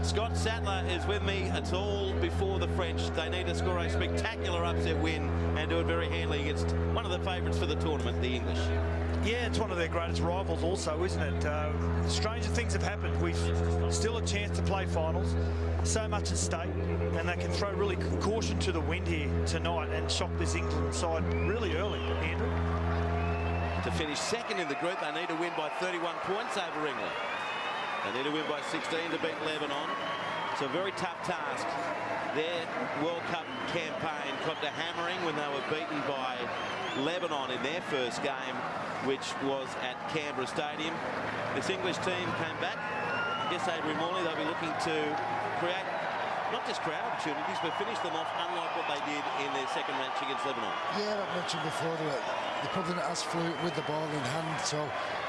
Scott Sattler is with me. It's all before the French. They need to score a spectacular upset win and do it very handily against one of the favourites for the tournament, the English. Yeah, it's one of their greatest rivals also, isn't it? Stranger things have happened. We've still a chance to play finals. So much at stake, and they can throw really caution to the wind here tonight and shock this England side really early, Andrew. To finish second in the group, they need to win by 31 points over England. They need to win by 16 to beat Lebanon. It's a very tough task. Their World Cup campaign copped a hammering when they were beaten by Lebanon in their first game, which was at Canberra Stadium. This English team came back. I guess Adrian Morley, they'll be looking to create, not just create opportunities, but finish them off, unlike what they did in their second match against Lebanon. Yeah, I mentioned before that they're probably not as fluent with the ball in hand, so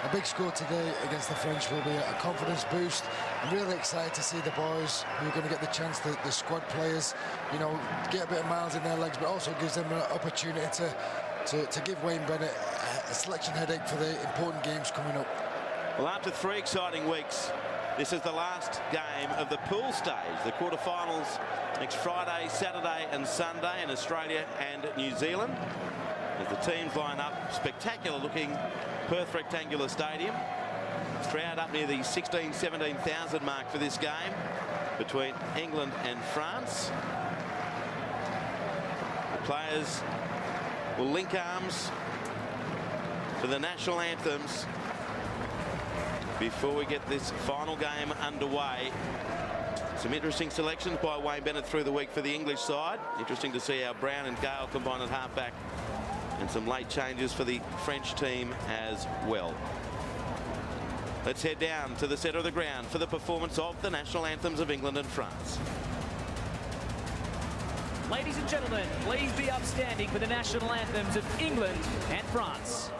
a big score today against the French will be a confidence boost. I'm really excited to see the boys who are going to get the chance, the squad players, you know, get a bit of miles in their legs, but also gives them an opportunity to give Wayne Bennett a selection headache for the important games coming up. Well, after 3 exciting weeks, this is the last game of the pool stage. The quarterfinals next Friday, Saturday and Sunday in Australia and New Zealand. As the teams line up, spectacular looking Perth Rectangular Stadium. Crowd up near the 17,000 mark for this game between England and France. The players will link arms for the national anthems before we get this final game underway. Some interesting selections by Wayne Bennett through the week for the English side. Interesting to see how Brown and Gale combine at halfback, and some late changes for the French team as well. Let's head down to the centre of the ground for the performance of the national anthems of England and France. Ladies and gentlemen, please be upstanding for the national anthems of England and France.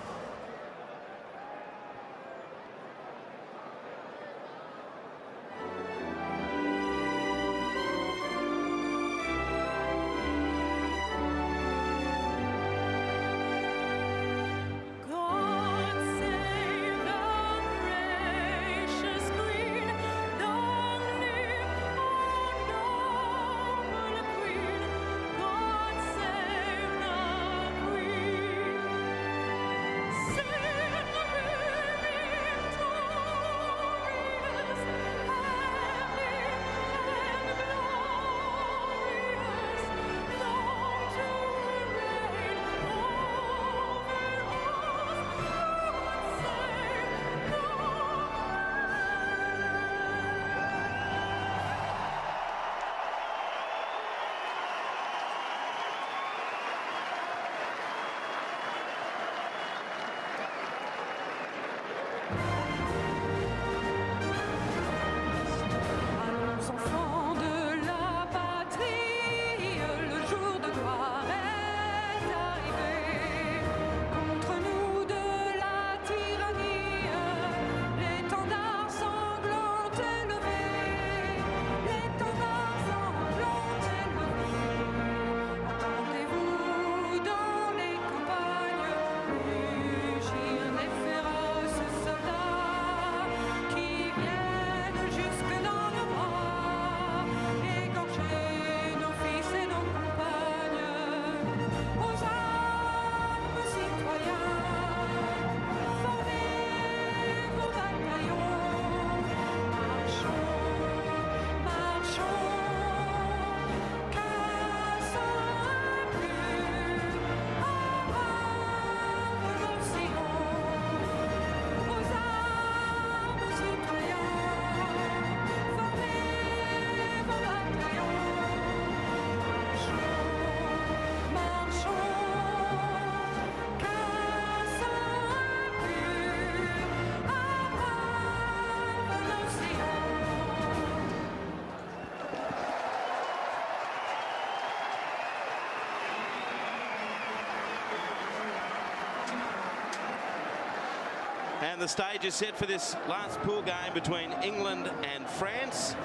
And the stage is set for this last pool game between England and France.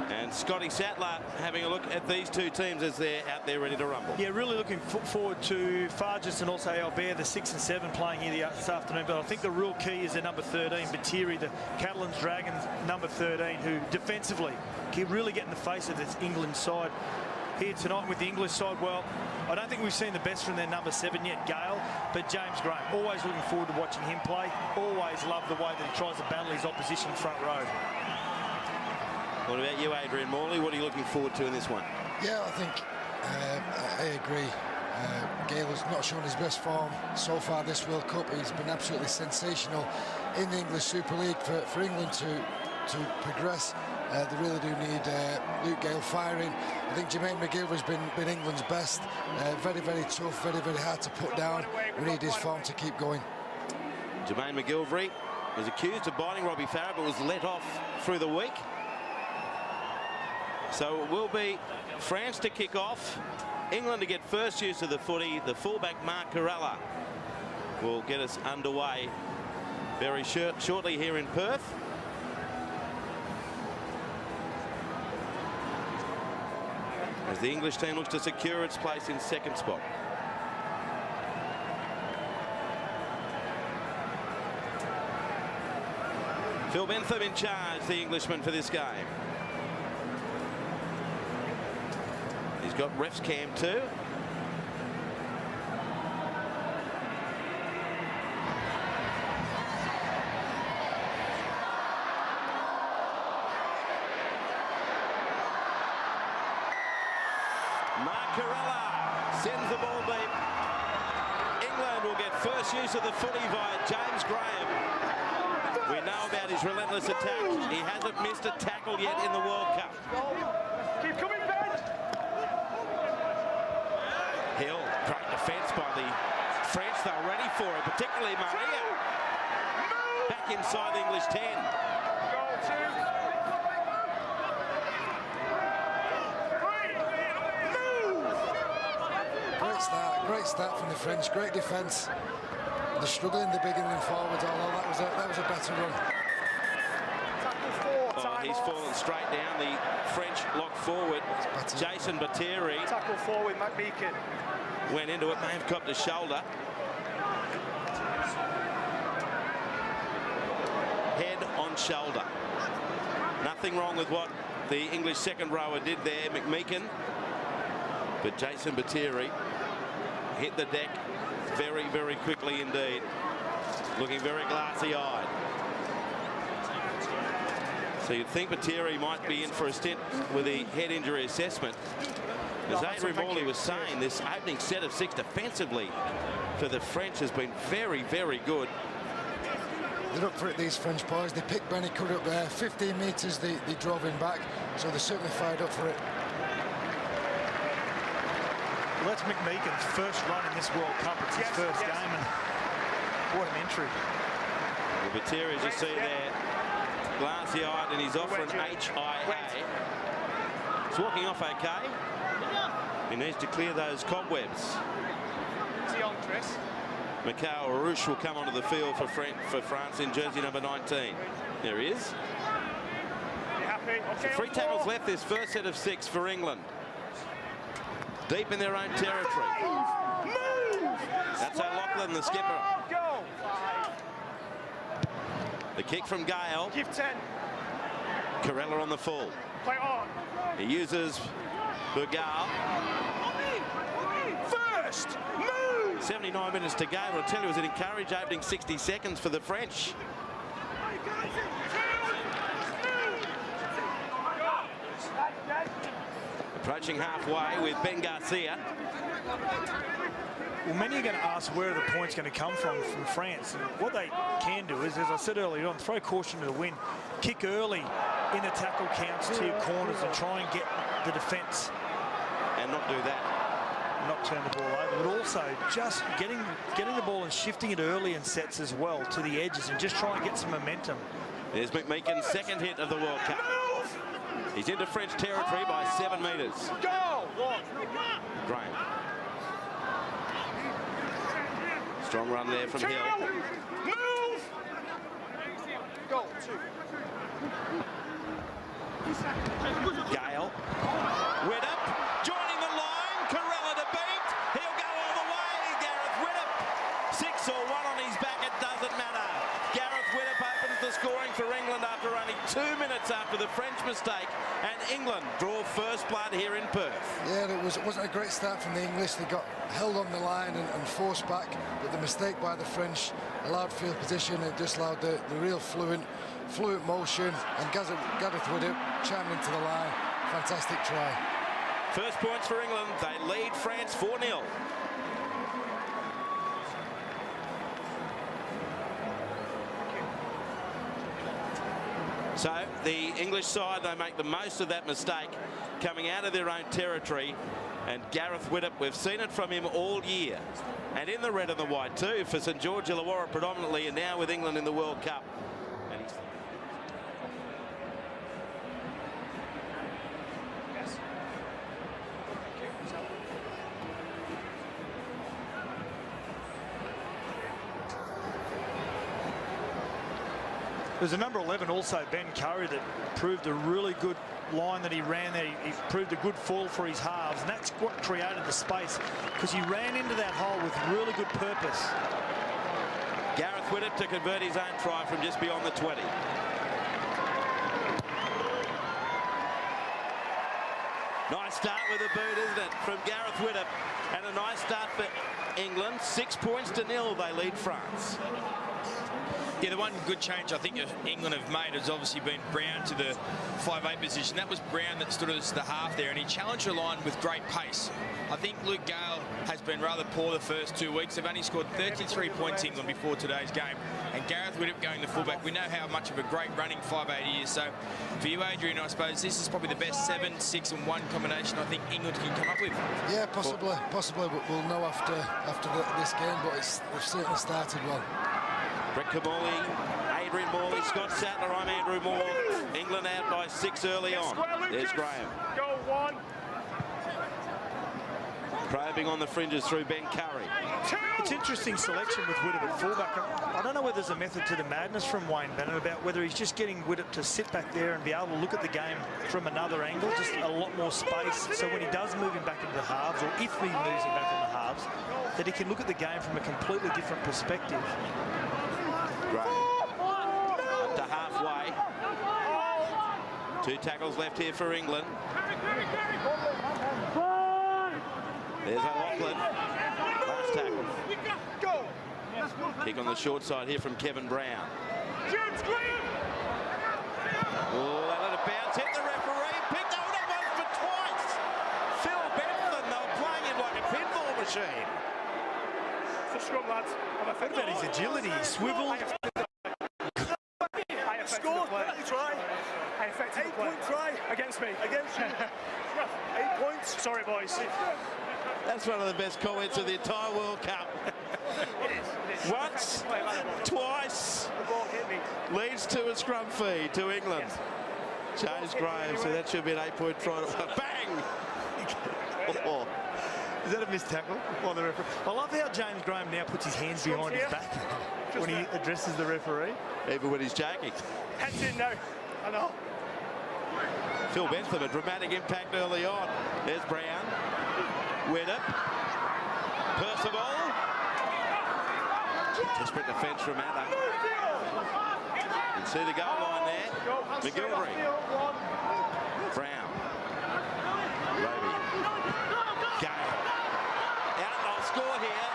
And Scott Scotty Sattler having a look at these two teams as they're out there ready to rumble. Yeah, really looking forward to Farges and also Albert, the 6 and 7 playing here this afternoon. But I think the real key is their number 13, Batiri, the Catalans Dragons number 13, who defensively can really get in the face of this England side. Here tonight with the English side, well, I don't think we've seen the best from their number 7 yet, Gale, but James Graham, always looking forward to watching him play. Always love the way that he tries to battle his opposition front row. What about you, Adrian Morley? What are you looking forward to in this one? Yeah, I think I agree. Gale has not shown his best form so far this World Cup. He's been absolutely sensational in the English Super League. For England to progress, they really do need Luke Gale firing. I think Jermaine McGilvery's been England's best. Very, very tough, very, very hard to put down. We need his form to keep going. Jermaine McGilvery was accused of biting Robbie Farah, but was let off through the week. So it will be France to kick off, England to get first use of the footy. The fullback Mark Corella will get us underway very shortly here in Perth. As the English team looks to secure its place in second spot. Phil Bentham in charge, the Englishman, for this game. He's got refs cam too. Mark Corella sends the ball deep. England will get first use of the footy via James Graham. We know about his relentless attack. He hasn't missed a tackle yet in the World Cup. Keep coming, Ben. Hill, great defence by the French. They're ready for it, particularly Maria. Back inside the English 10. Great start from the French. Great defence. They're struggling in the beginning forwards, although that was a better run. Oh, he's fallen straight down. The French lock forward. Jason Batiri. Tackle forward, McMeekin. Went into it, may have copped a shoulder. Head on shoulder. Nothing wrong with what the English second rower did there, McMeekin. But Jason Batiri hit the deck very, very quickly indeed. Looking very glassy-eyed. So you'd think Batiri might be in for a stint with the head injury assessment. As Adrian Morley was saying, this opening set of 6 defensively for the French has been very, very good. They're up for it, these French boys. They picked Benny Cook up there. 15 metres, they drove him back. So they're certainly fired up for it. Well, that's McMeekin's first run in this World Cup. It's his first game, and what an entry. Well, Batiri, as you see there, glassy-eyed, and he's off for an HIA. He's walking off okay. He needs to clear those cobwebs. Is he on, Chris? Mikhail Arouche will come onto the field for France in jersey number 19. There he is. You happy? Okay, So 3 tackles left this first set of 6 for England. Deep in their own territory. Move! That's O'Loughlin, the skipper. Oh, go! The kick from Gale. Give 10. Corella on the full. Play on. He uses Burgal. First, move! 79 minutes to go. I'll tell you, it was an encouraging opening 60 seconds for the French. Approaching halfway with Ben Garcia. Well, many are going to ask where are the points going to come from France. And what they can do is, as I said earlier on, throw caution to the wind. Kick early in the tackle counts to your corners and try and get the defence. And not do that. Not turn the ball over, but also just getting the ball and shifting it early in sets as well to the edges and just try and get some momentum. There's McMeekin's second hit of the World Cup. He's into French territory by 7 metres. Go! Graham. Strong run there from Hill. Move! Go, 2. Gale. Widdop joining the line. Corella to beat. He'll go all the way. Gareth Widdop. 6 or 1 on his back. It doesn't matter. Gareth Widdop opens the scoring for England after only 2 minutes after the French mistake. And England draw first blood here in Perth. Yeah, it wasn't a great start from the English. They got held on the line and forced back, but the mistake by the French allowed field position. It just allowed the real fluent motion, and Gareth Widdop chiming into the line. Fantastic try. First points for England. They lead France 4-0. So the English side, they make the most of that mistake coming out of their own territory. And Gareth Widdop, we've seen it from him all year. And in the red and the white too for St George Illawarra predominantly, and now with England in the World Cup. And he's There's a number 11 also, Ben Curry, that proved a really good line that he ran there. He proved a good fall for his halves, and that's what created the space, because he ran into that hole with really good purpose. Gareth Widdop to convert his own try from just beyond the 20. Nice start with the boot, isn't it, from Gareth Widdop, and a nice start for England. 6 points to 0, they lead France. Yeah, the one good change I think England have made has obviously been Brown to the 5'8" position. That was Brown that stood as the half there, and he challenged the line with great pace. I think Luke Gale has been rather poor the first 2 weeks. They've only scored 33 points, England, before today's game. And Gareth Widdop going the fullback. We know how much of a great running 5'8" he is. So for you, Adrian, I suppose this is probably the best 7, 6 and 1 combination I think England can come up with. Yeah, possibly, but we'll know after this game, but they've certainly started well. Brett Kamali, Adrian Morley, Scott Sattler, I'm Andrew Moore. England out by 6 early on. There's Graham. Go 1. Probing on the fringes through Ben Curry. It's interesting selection with Widdop at fullback. I don't know whether there's a method to the madness from Wayne Bennett about whether he's just getting Widdop to sit back there and be able to look at the game from another angle, just a lot more space. So when he does move him back into the halves, or if he moves him back in the halves, that he can look at the game from a completely different perspective. Graham up to halfway. 2 tackles left here for England. There's O'Loughlin. Last tackle. Kick on the short side here from Kevin Brown. Oh, they let it bounce. Hit the referee. Picked up once for twice. Phil Bentham. They were playing him like a pinball machine. It's a scrum, lads. What about his agility? He swiveled. Scored. Try. I affected the play. 8-point try against me. Against you. 8 points. Sorry, boys. That's one of the best comments of the entire World Cup. It is. Once, twice, The ball hit me. leads to a scrum feed to England. Yes. James Graham, so that should be an 8-point try. Bang! Oh. Is that a missed tackle? Or the referee? I love how James Graham now puts his hands behind his back when he addresses the referee. Even when he's jacking. Heads in now. I know. Phil Bentham, a dramatic impact early on. There's Brown. Widdop. Percival. Desperate defence from Anna. You can see the goal line there. McGilvery. Brown. Roby. Gale. Outlaw score here.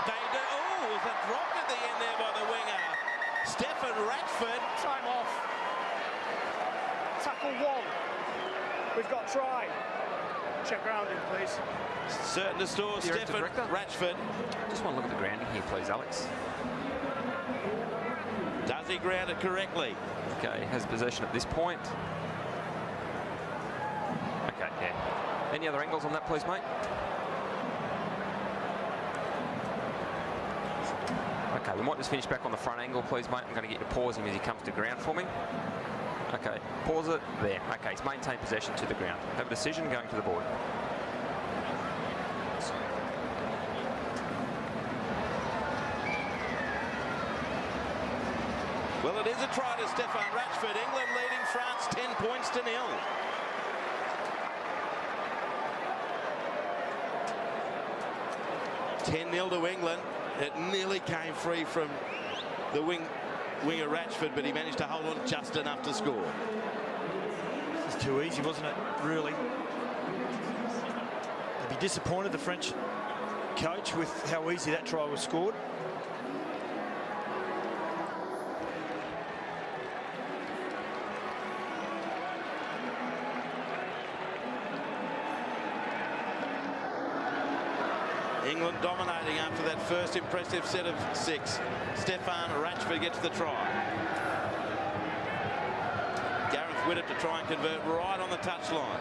They do. Oh, was that dropped at the end there by the winger? Stefan Ratchford. Time off. Tackle 1. We've got try. Check grounding, please. Certain to store Stefan Ratchford. Just want to look at the grounding here, please, Alex. Does he ground it correctly? Okay, has possession at this point. Okay, yeah. Any other angles on that, please, mate? Okay, we might just finish back on the front angle, please, mate. I'm going to get you to pause him as he comes to ground for me. Okay, pause it. There. Okay, he's maintained possession to the ground. Have a decision going to the board. Well, it is a try to Stefan Ratchford. England leading France 10 points to 0. (10-0) to England. It nearly came free from the winger Ratchford, but he managed to hold on just enough to score. It's too easy, wasn't it? Really. They'd be disappointed, the French coach, with how easy that try was scored. England dominating after that first impressive set of 6. Stefan Ratchford gets the try. Gareth Widdop to try and convert right on the touchline.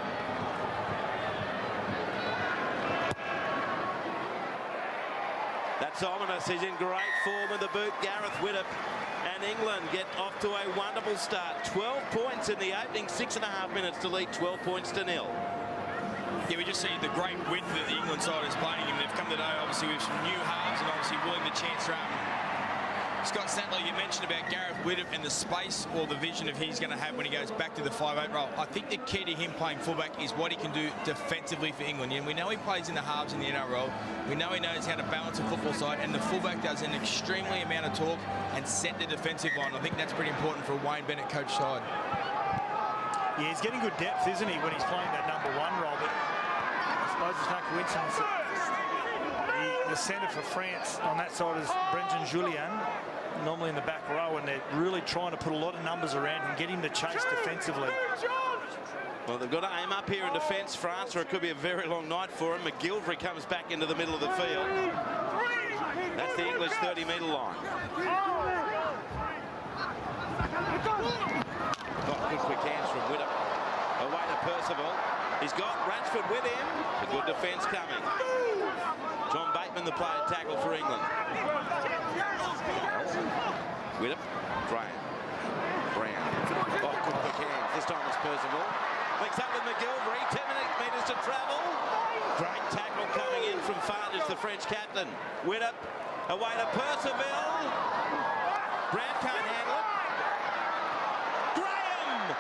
That's ominous. He's in great form with the boot, Gareth Widdop. And England get off to a wonderful start. 12 points in the opening 6.5 minutes to lead 12 points to 0. Yeah, we just see the great width that the England side is playing in. They've come today, obviously, with some new halves and obviously willing to chance run. Scott Sattler, you mentioned about Gareth Widdop and the space or the vision of he's going to have when he goes back to the 5'8" role. I think the key to him playing fullback is what he can do defensively for England. And we know he plays in the halves in the NRL. We know he knows how to balance a football side, and the fullback does an extremely amount of talk and set the defensive line. I think that's pretty important for a Wayne Bennett coach side. Yeah, he's getting good depth, isn't he, when he's playing that number 1 role? But I suppose it's no coincidence that the centre for France on that side is Brendan Julien, normally in the back row, and they're really trying to put a lot of numbers around him, get him the chase defensively. Well, they've got to aim up here in defence, France, or it could be a very long night for him. McGilvery comes back into the middle of the field. That's the English 30-metre line. Oh, good quick hands from Widdop. Away to Percival. He's got Ratchford with him. A good defence coming. John Bateman, the player tackle for England. Widdop. Graham. Brown. Oh, good quick hands. This time it's Percival. Links up with McGilvery. 10 metres to travel. Great tackle coming in from Farnage, the French captain. Widdop. Away to Percival. Brown can't handle it. Graham!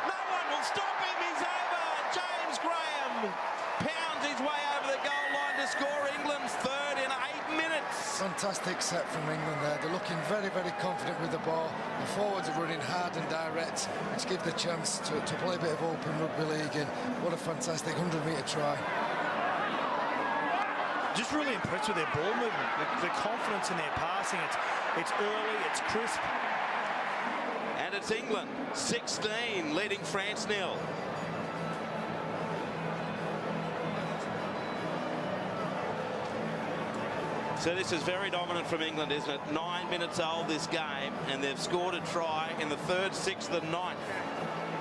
No one will stop him. He's over. James Graham pounds his way over the goal line to score England's third in 8 minutes. Fantastic set from England there. They're looking very, very confident with the ball. The forwards are running hard and direct, which give the chance to play a bit of open rugby league. And what a fantastic 100-metre try. Just really impressed with their ball movement, the confidence in their passing. It's early, it's crisp. And it's England 16 leading France 0. So this is very dominant from England, isn't it? 9 minutes old this game, and they've scored a try in the 3rd, 6th and 9th.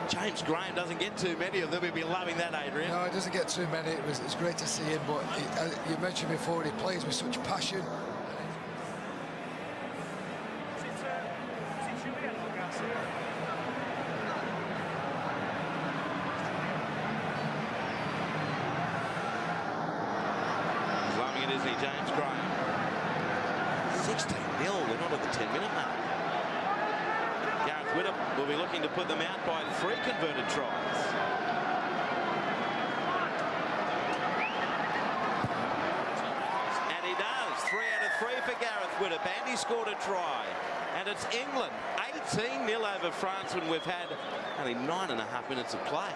James Graham doesn't get too many of them. He'll be loving that, Adrian. No, he doesn't get too many. It's great to see him, but you mentioned before, he plays with such passion. Loving it, isn't he, James Graham? 16-0. We're not at the 10-minute mark. Gareth Widdop will be looking to put them out by 3 converted tries. And he does. 3 out of 3 for Gareth Widdop, and he scored a try. And it's England 18-0 over France when we've had only 9.5 minutes of play.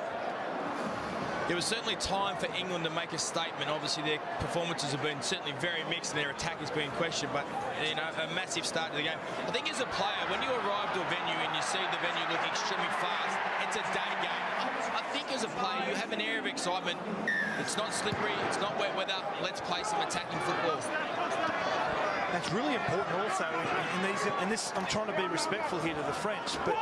There was certainly time for England to make a statement. Obviously, their performances have been certainly very mixed and their attack has been questioned, but, you know, a massive start to the game. I think as a player, when you arrive to a venue and you see the venue looking extremely fast, it's a day game. I think as a player, you have an air of excitement. It's not slippery, it's not wet weather. Let's play some attacking football. That's really important also in this. I'm trying to be respectful here to the French, but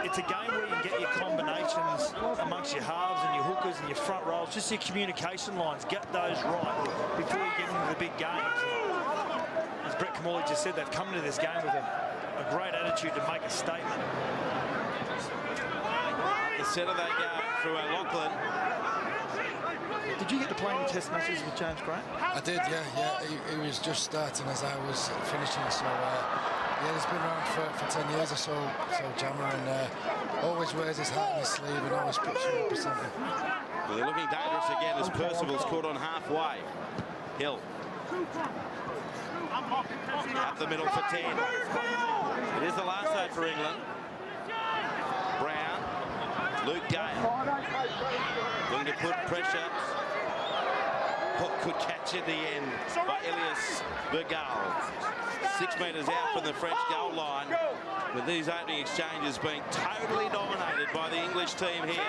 it's a game where you get your combinations amongst your halves and your hookers and your front rows, just your communication lines. Get those right before you get into the big games. And as Brett Kamali just said, they've come into this game with a great attitude to make a statement. The centre they go through O'Loughlin. Did you get to play any test matches with James Graham? I did, yeah. He was just starting as I was finishing, so Yeah, he's been around for 10 years or so, Jammer, and always wears his heart on his sleeve and always puts you up for something. Well, they're looking dangerous again as Percival's caught on halfway. Hill. Up the middle for 10. It is the last though for England. Brown. Luke Gale. Going to put pressure. Hook could catch at the end by Elias Bergal. 6 metres out from the French goal line, with these opening exchanges being totally dominated by the English team here.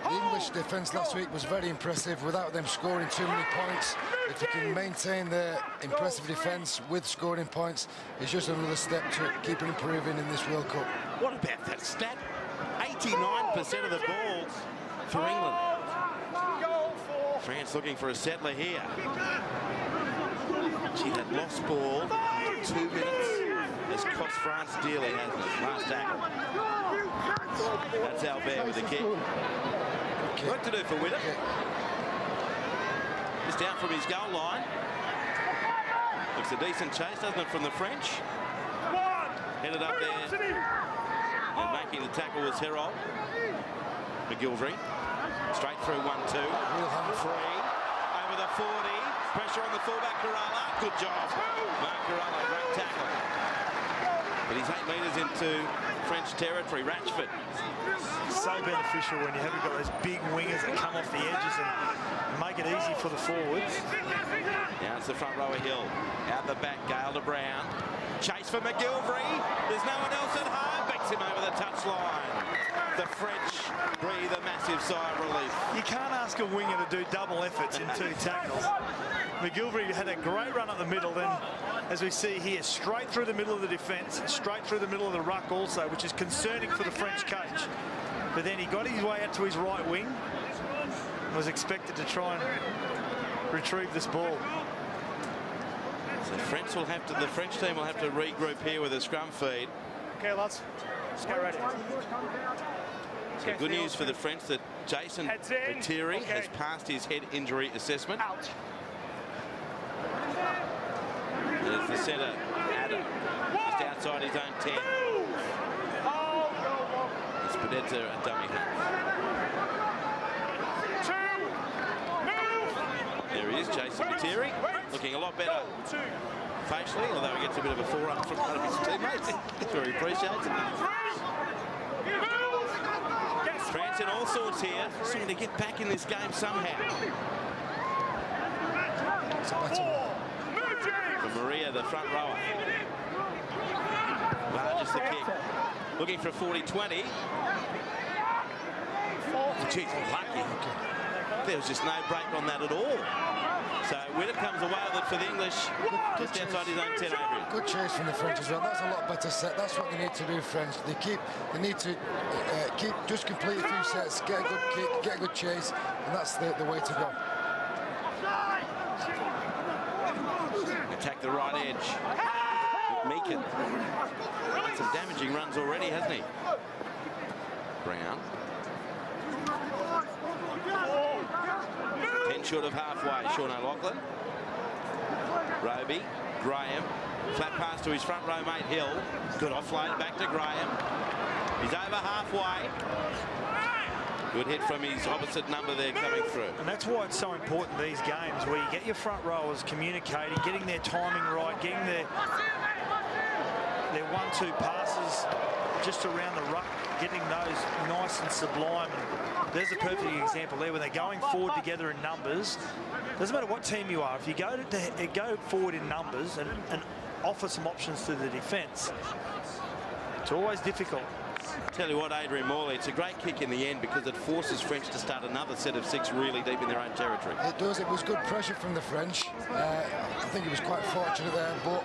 The English defence last week was very impressive without them scoring too many points. If you can maintain their impressive defence with scoring points, it's just another step to keep improving in this World Cup. What about that stat? 89% of the balls for England. France looking for a settler here. Gee, that lost ball after 2 minutes has cost France dearly, hasn't it? Last tackle. That's Albert with the kick. Work to do for Widdop. Just out from his goal line. Looks a decent chase, doesn't it, from the French? Headed up there. And making the tackle was Herold. McGilvery. Straight through 1-2. Free. Over the 40. Pressure on the fullback, Kerala. Good job. Mark Kerala, great tackle. But he's 8 metres into French territory. Ratchford. So beneficial when you haven't got those big wingers that come off the edges and make it easy for the forwards. Now it's the front rower Hill. Out the back, Gale to Brown. Chase for McGilvery. There's no one else at home. Beats him over the touchline. The French breathe a massive sigh of relief. You can't ask a winger to do double efforts in 2 tackles. McGilvery had a great run up the middle, then, as we see here, straight through the middle of the defence, straight through the middle of the ruck also, which is concerning for the French coach. But then he got his way out to his right wing and was expected to try and retrieve this ball. So the French team will have to regroup here with a scrum feed. Okay, lads, let's get ready. So good news for the French that Jason Viteri has passed his head injury assessment. Out. There's the centre, Adam, just outside his own 10. It's Pedetta, a dummy half. There he is, Jason Viteri, looking a lot better facially, although he gets a bit of a forerun from one of his teammates. That's where he appreciates it. France in all sorts here, trying to get back in this game somehow. For Maria, the front rower. Largest the kick. Looking for a 40-20. Geez, lucky. There was just no break on that at all. So Widdop comes away with it for the English, just outside his own 10, Adrian. Good chase from the French as well. That's a lot better set. That's what they need to do, French. They need to just complete a few sets, get a good kick, get a good chase, and that's the way to go. Attack the right edge. Meakin. Had some damaging runs already, hasn't he? Brown. 10 short of halfway, Sean O'Loughlin. Roby, Graham. Flat pass to his front row mate Hill. Good offload back to Graham. He's over halfway. Good hit from his opposite number there coming through. And that's why it's so important these games, where you get your front rowers communicating, getting their timing right, getting their 1-2 passes just around the ruck, getting those nice and sublime. And there's a perfect example there when they're going forward together in numbers. Doesn't matter what team you are, if you go forward in numbers and offer some options to the defence, it's always difficult. Tell you what, Adrian Morley, it's a great kick in the end because it forces French to start another set of 6 really deep in their own territory. It does. It was good pressure from the French. I think he was quite fortunate there, but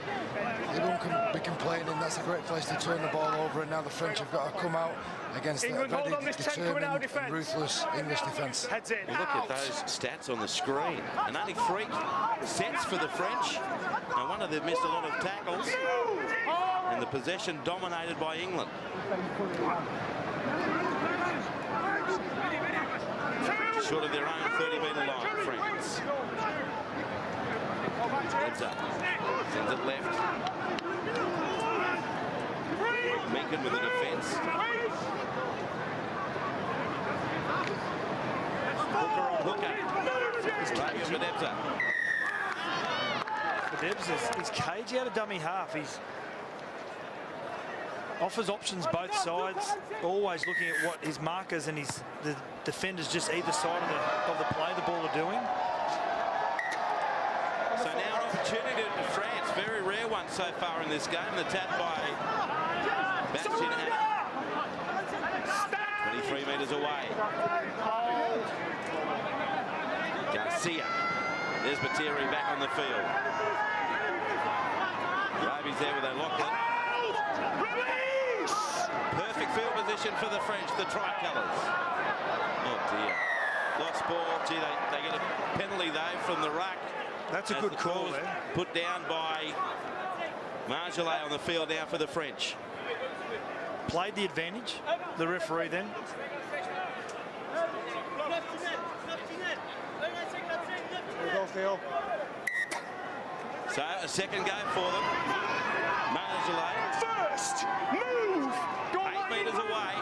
he won't be complaining. That's a great place to turn the ball over, and now the French have got to come out against a very determined and ruthless English defence. Well, look at those stats on the screen. And only 3 sets for the French. No wonder they've missed a lot of tackles. And the possession dominated by England. Short of their own 30-metre line, France. Lebza sends it left. Meakin with the defence. Hooker on hooker. Ravian Bedebza. Bedebza is cagey out of dummy half. He's offers options both sides, always looking at what his markers and the defenders just either side of the play the ball are doing. So now an opportunity to France, very rare one so far in this game. The tap by Bastien Hanna. 23 metres away. Garcia. There's Batiri back on the field. Ravi's there with a Lachlan. Perfect field position for the French, the tricolours. Oh dear. Lost ball. Gee, they get a penalty though from the ruck. That's a good call there. Put down by Marjolais on the field now for the French. Played the advantage, the referee then. So a second go for them. Marjolais. First move. 8 metres away.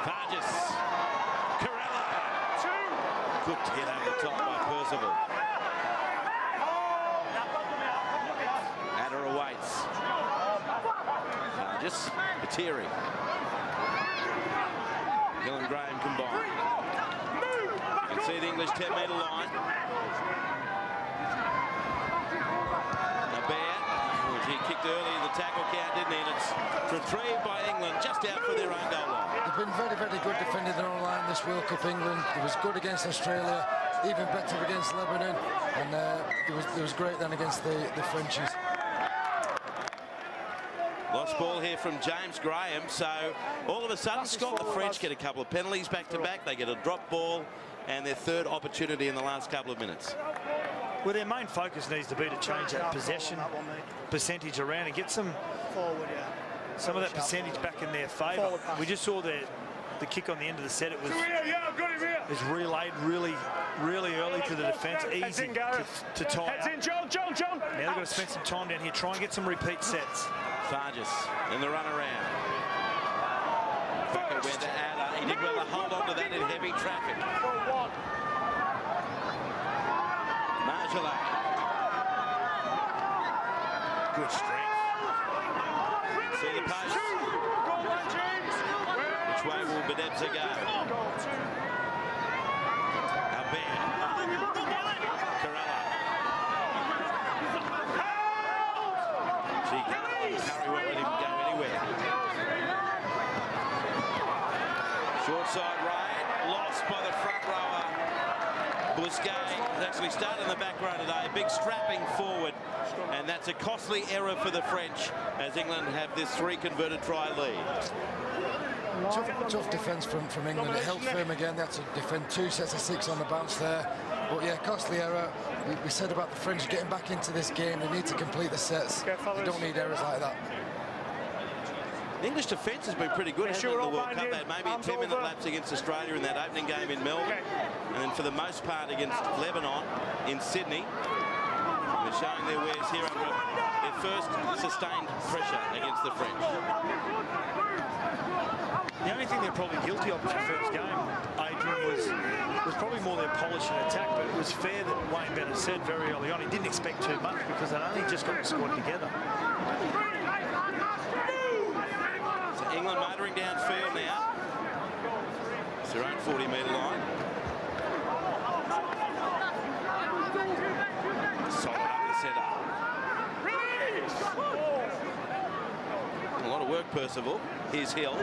Farges. Corella. Good hit over the top by Percival. Adder awaits. Farges. Batiri. Hill and Graham combined. You can see the English 10-metre line. He kicked early in the tackle count, didn't he? And it's retrieved by England just out for their own goal line. They've been very, very good defending their own line this World Cup, England. It was good against Australia, even better against Lebanon, and it was great then against the Frenchies. Lost ball here from James Graham. So all of a sudden, Scott, the French get a couple of penalties back-to-back. They get a drop ball and their third opportunity in the last couple of minutes. Well, their main focus needs to be to change that possession percentage around and get some of that percentage back in their favour. We just saw the kick on the end of the set. It was relayed really early to the defence, easy to tie up. Now they've got to spend some time down here, try and get some repeat sets. Farges in the run around. Bucker went to Adder. He did well to hold on to that in heavy traffic. Marjolais. Good strength. See the post. Which way will Bedebza go? Albert. Corella. Gee, Curry won't let him go anywhere. Short side right. Lost by the front rower. Bousquet has actually started in the back row today. Big strapping forward. And that's a costly error for the French as England have this 3 converted try lead. Tough defence from England. It held firm again. They had to defend 2 sets of 6 on the bounce there. But yeah, costly error. We said about the French getting back into this game. They need to complete the sets. They don't need errors like that. The English defence has been pretty good, hasn't it, in the World Cup? They had maybe a 10-minute lapse against Australia in that opening game in Melbourne. And then for the most part against Lebanon in Sydney. They're showing their wares here under their first sustained pressure against the French. The only thing they're probably guilty of in the first game, Adrian, was probably more their polish and attack, but it was fair that Wayne Bennett said very early on he didn't expect too much because they'd only just got the squad together. So England motoring downfield now. It's their own 40-metre line. Solid up the centre. A lot of work, Percival. Here's Hill.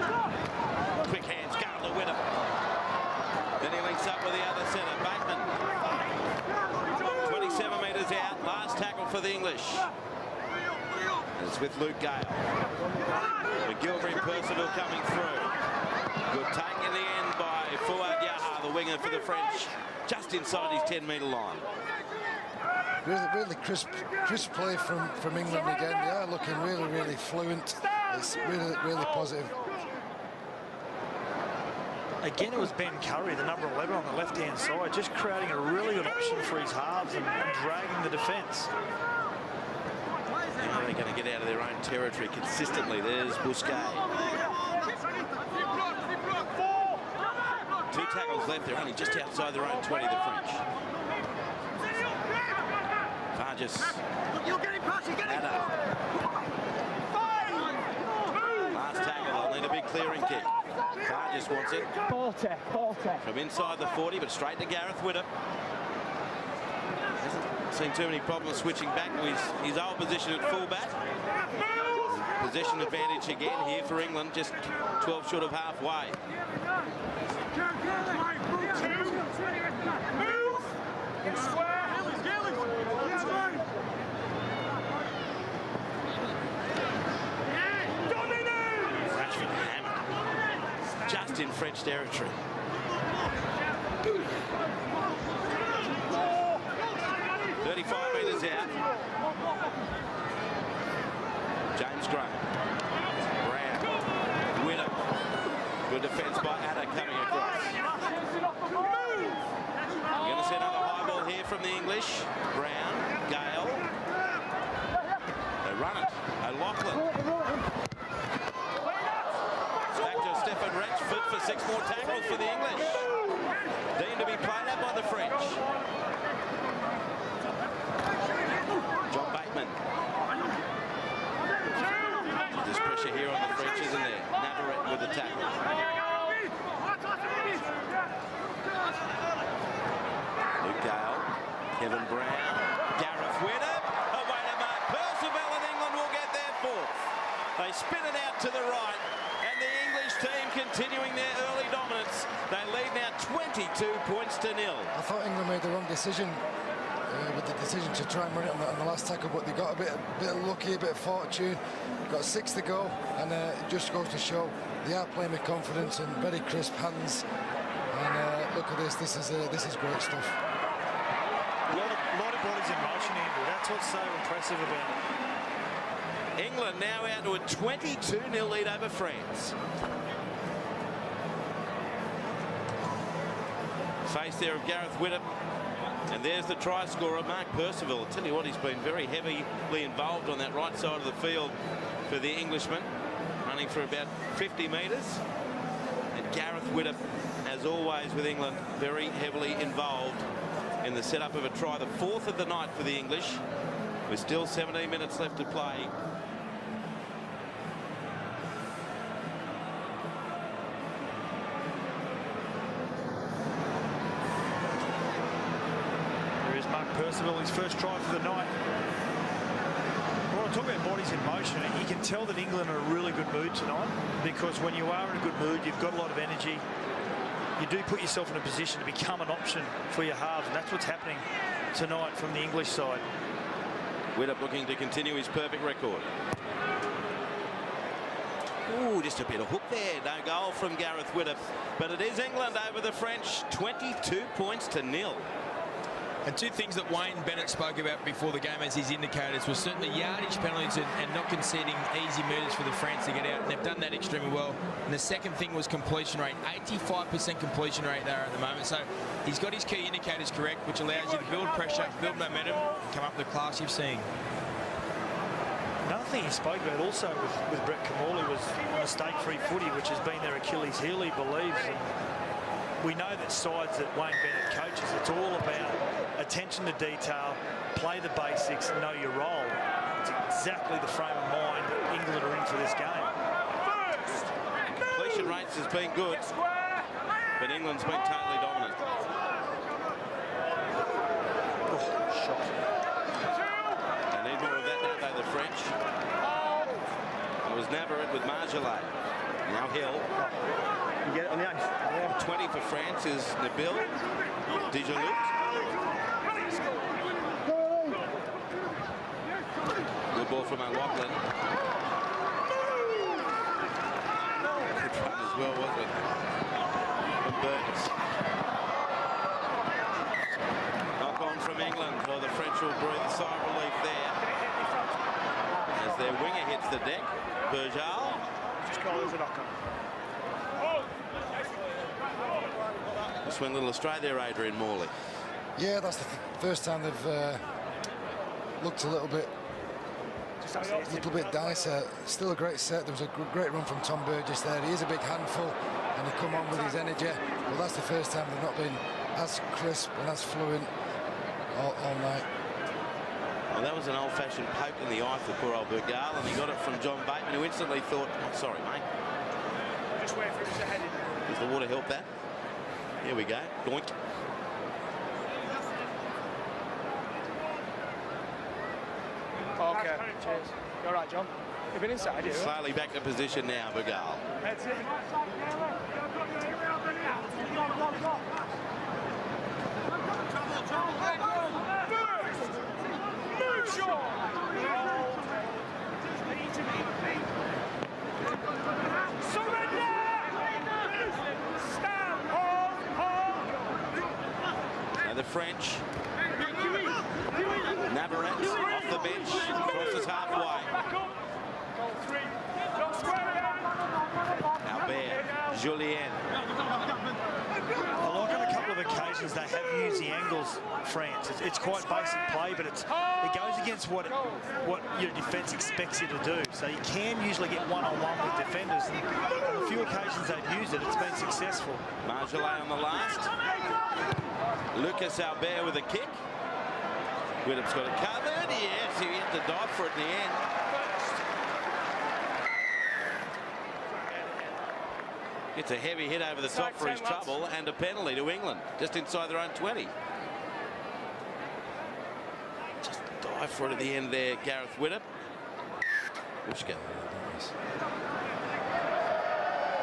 Quick hands, Gardner Whittam. Then he links up with the other centre, Bateman. 27 metres out, last tackle for the English. And it's with Luke Gale. McGilvery and Percival coming through. Good take in the end by Fouad Yaha, the winger for the French, just inside his 10-metre line. Really crisp play from England again. They are looking really fluent. It's really positive. Again, it was Ben Curry, the number 11 on the left-hand side, just creating a really good option for his halves and dragging the defence. They're going to get out of their own territory consistently. There's Bousquet. 2 tackles left. They're only just outside their own 20, the French. Vargas. Adder. Last tackle. They'll need a big clearing kick. Vargas wants it. Ball tech. From inside the 40, but straight to Gareth Widdop. Hasn't seen too many problems switching back to his old position at fullback. Possession advantage again here for England, just 12 short of halfway. Rashford hammered. Just in French territory. Metres out. James Graham. Brown. Widdop. Good defence by Adder coming across. We're going to see another high ball here from the English. Brown. Gale. They run it. O'Loughlin. Back to Stefan Wretch. Fit for 6 more tackles for the English. Deemed to be played out by the French. John Bateman. There's pressure here on the French, isn't there? Navarrete with the tackle. Luke Gale. Kevin Brown. Gareth Widdop. Away to Mark Percival, and England will get their 4th. They spin it out to the right, and the English team continuing their early dominance. They lead now 22 points to 0. I thought England made the wrong decision with the decision to try and run it on the last tackle, but they got a bit of lucky, a bit of fortune. Got 6 to go, and it just goes to show they are playing with confidence and very crisp hands. And look at this. This is great stuff. A lot of bodies in motion, Andrew. That's what's so impressive about it. England now out to a 22-0 lead over France. Face there of Gareth Widdop. And there's the try scorer, Mark Percival. I'll tell you what, he's been very heavily involved on that right side of the field for the Englishman, running for about 50 metres. And Gareth Widdop, as always with England, very heavily involved in the setup of a try, the 4th of the night for the English. With still 17 minutes left to play. Percival, his first try for the night. When I talk about bodies in motion, you can tell that England are in a really good mood tonight, because when you are in a good mood, you've got a lot of energy. You do put yourself in a position to become an option for your halves, and that's what's happening tonight from the English side. Widdop looking to continue his perfect record. Ooh, just a bit of hook there. No goal from Gareth Widdop, but it is England over the French, 22 points to 0. And 2 things that Wayne Bennett spoke about before the game as his indicators was certainly yardage penalties and not conceding easy murders for the France to get out. And they've done that extremely well. And the second thing was completion rate. 85% completion rate there at the moment. So he's got his key indicators correct, which allows you to build pressure, build momentum, come up the class you've seen. Another thing he spoke about also with Brett Kimmorley was mistake-free footy, which has been their Achilles heel, he believes. And we know that sides that Wayne Bennett coaches, it's all about attention to detail, play the basics, know your role. It's exactly the frame of mind that England are in for this game. Completion rates has been good, but England's been totally dominant. Oh, shot. They need more of that, don't they, the French? It was Navarrete with Marjolais. Now Hill. You get it on the ice. 20 for France is Nabil Dijallout. Good ball from O'Loughlin. Good run as well, wasn't it? From Burns. Knock on from England. Oh, the French will breathe a sigh of relief there. As their winger hits the deck, Bergeal. Just call it as a knock on. Just went a little astray there, Adrian Morley. Yeah, that's the first time they've looked a little bit dicer. Still a great set. There was a great run from Tom Burgess there. He is a big handful, and he come on with his energy. Well, that's the first time they've not been as crisp and as fluent all night. Well, that was an old-fashioned poke in the eye for poor old Bergal, and he got it from John Bateman, who instantly thought, oh, sorry, mate. Just wait for him to head in. Does the water help that? Here we go. Doink. Okay. Cheers. You all right, John? You've been inside, you? Slowly back to position now, Bergal. That's it. Move, Sean! Surrender! Stand! Hold! Now the French. Navarrete off the bench, crosses halfway. Goal 3. Don't square it. Albert, Julien. I like on a couple of occasions they have used the angles, France. It's quite basic play, but it goes against what your defence expects you to do. So you can usually get one-on-one with defenders. And on a few occasions they've used it, it's been successful. Marjolais on the last. Lucas Albert with a kick. Whittam's got it covered. Yes, he had to dive for it in the end. Gets a heavy hit over the top for his trouble, and a penalty to England, just inside their own 20. Just dive for it at the end there, Gareth Whittam. Wooshka.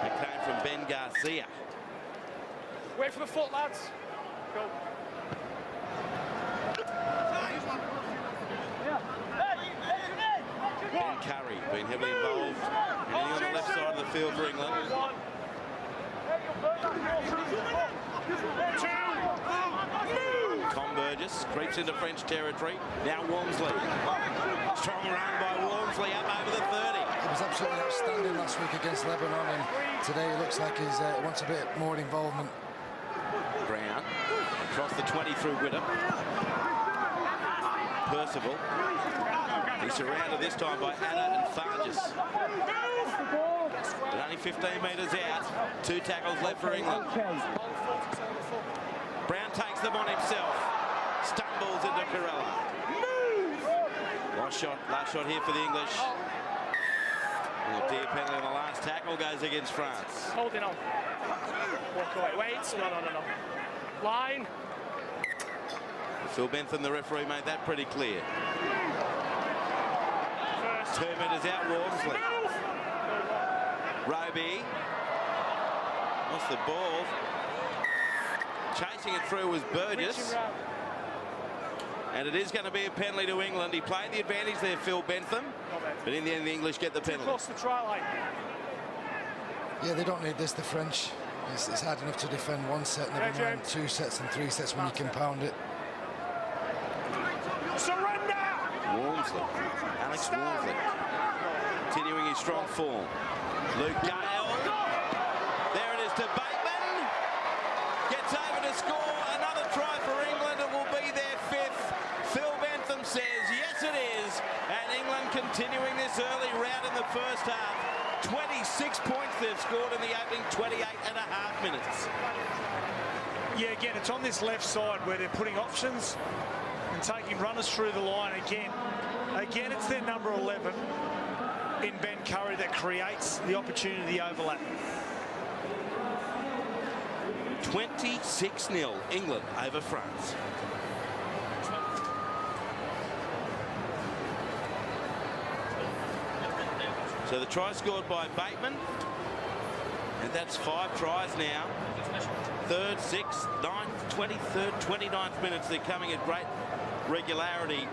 It came from Ben Garcia. Wait for the foot, lads. Go. Ben Curry been heavily involved. Anything on the left side of the field for England. Tom Burgess creeps into French territory. Now Walmsley. Strong run by Walmsley up over the 30. He was absolutely outstanding last week against Lebanon, and today it looks like he wants a bit more involvement. Brown across the 20 through Whittam. Percival. He's surrounded this time by Anna and Farges. But only 15 metres out. 2 tackles left for England. Brown takes them on himself. Stumbles into Pirella. Last shot here for the English. Oh dear, penalty on the last tackle goes against France. Holding on. Walk away. Wait. No. Line. Phil Bentham, the referee, made that pretty clear. 2 metres out, Walmsley. Roby. Lost the ball. Chasing it through was Burgess. And it is going to be a penalty to England. He played the advantage there, Phil Bentham. But in the end, the English get the penalty. Close to the try line. Yeah, they don't need this, the French. It's hard enough to defend one set, never mind 2 sets and 3 sets when you compound it. Surrender! Walmsley. Alex Walmsley. Continuing his strong form. Luke Gale. There it is to Bateman. Gets over to score. Another try for England. It will be their 5th. Phil Bentham says yes it is. And England continuing this early round in the first half. 26 points they've scored in the opening 28.5 minutes. Yeah, again, it's on this left side where they're putting options and taking runners through the line again. Again, it's their number 11 in Ben Curry that creates the opportunity, the overlap. 26-0 England over France. So the try scored by Bateman, and that's 5 tries now. 3rd, 6th, 9th, 23rd, 29th minutes. They're coming at great regularity,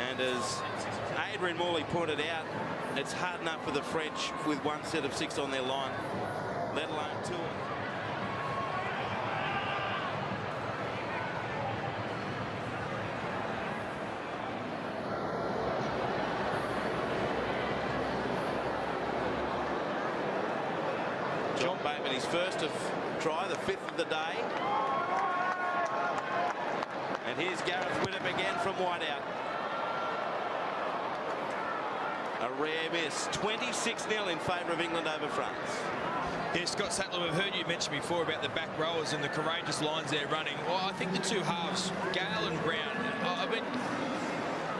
and as Adrian Morley pointed out, it's hard enough for the French with 1 set of 6 on their line, let alone 2. John Tom Bateman, his first try, the 5th of the day. And here's Gareth Widdop again from wideout. A rare miss. 26-0 in favour of England over France. Yeah, Scott Sattler, we've heard you mention before about the back rowers and the courageous lines they're running. Well, I think the two halves, Gale and Brown, I've been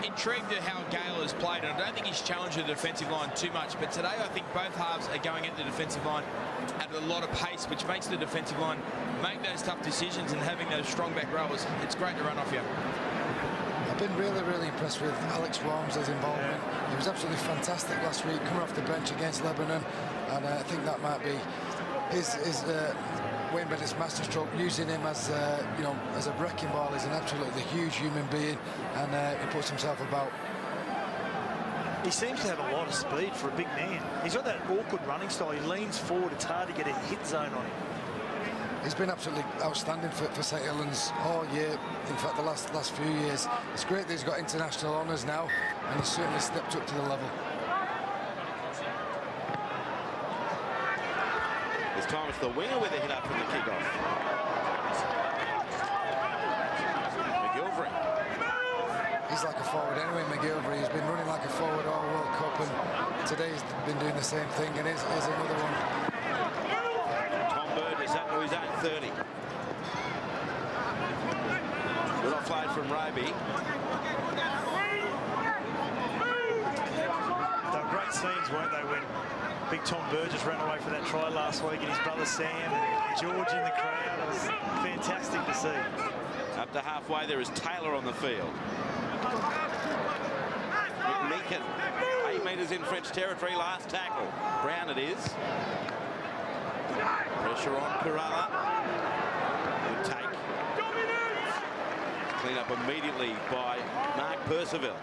intrigued at how Gale has played, and I don't think he's challenged the defensive line too much, but today I think both halves are going at the defensive line at a lot of pace, which makes the defensive line make those tough decisions, and having those strong back rowers, it's great to run off you. I've been really impressed with Alex Walmsley's involvement. He was absolutely fantastic last week, coming off the bench against Lebanon, and I think that might be his Wayne Bennett's masterstroke, using him as you know, as a wrecking ball. He's an absolutely huge human being, and he puts himself about. He seems to have a lot of speed for a big man. He's got that awkward running style. He leans forward. It's hard to get a hit zone on him. He's been absolutely outstanding for St Helens all year. In fact, the last few years. It's great that he's got international honours now, and he's certainly stepped up to the level. This time it's the winger with a hit up from the kickoff. McGilvery. He's like a forward anyway, McGilvery. He's been running like a forward all World Cup, and today he's been doing the same thing, and here's another one. Tom Bird is up to his own 30. Good offload from Roby. They were great scenes, weren't they, when big Tom Burgess ran away for that try last week, and his brother Sam and George in the crowd. It was fantastic to see. Up to halfway, there is Taylor on the field. McMeekin, 8 metres in French territory, last tackle. Brown it is. Pressure on Kerala. Good take. Clean up immediately by Mark Percival.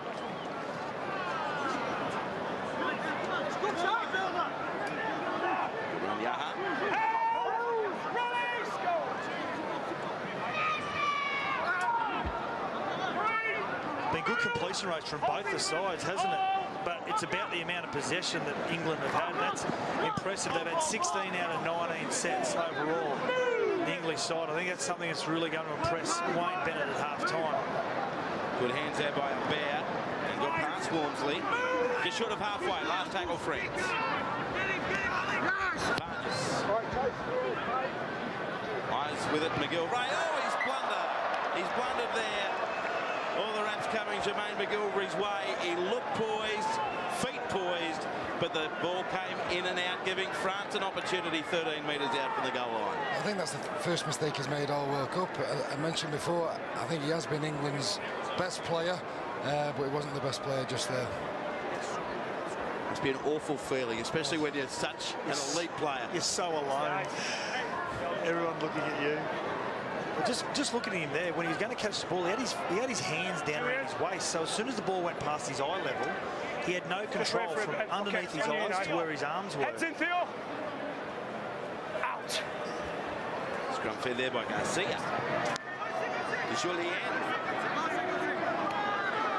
Yaha. Been good completion rates from both the sides, hasn't it? But it's about the amount of possession that England have had. That's impressive. They've had 16 out of 19 sets overall. The English side, I think that's something that's really going to impress Wayne Bennett at half-time. Good hands there by Bear, and got past Walmsley. Just short of halfway, last tackle France. Eyes with it, McGilvray. Oh, he's blundered. He's blundered there. All the raps coming Jermaine McGilvry's way. He looked poised, feet poised, but the ball came in and out, giving France an opportunity 13 metres out from the goal line. I think that's the first mistake he's made all World Cup. I mentioned before, I think he has been England's best player, but he wasn't the best player just there. It's been an awful feeling, especially when you're such an elite player. You're so alone. Everyone looking at you. But just looking at him there, when he was going to catch the ball, he had his hands down around his waist. So as soon as the ball went past his eye level, he had no control from underneath his eyes to where his arms were. Heads in, Theo. Out. Scrum fed there by Garcia. To Julien.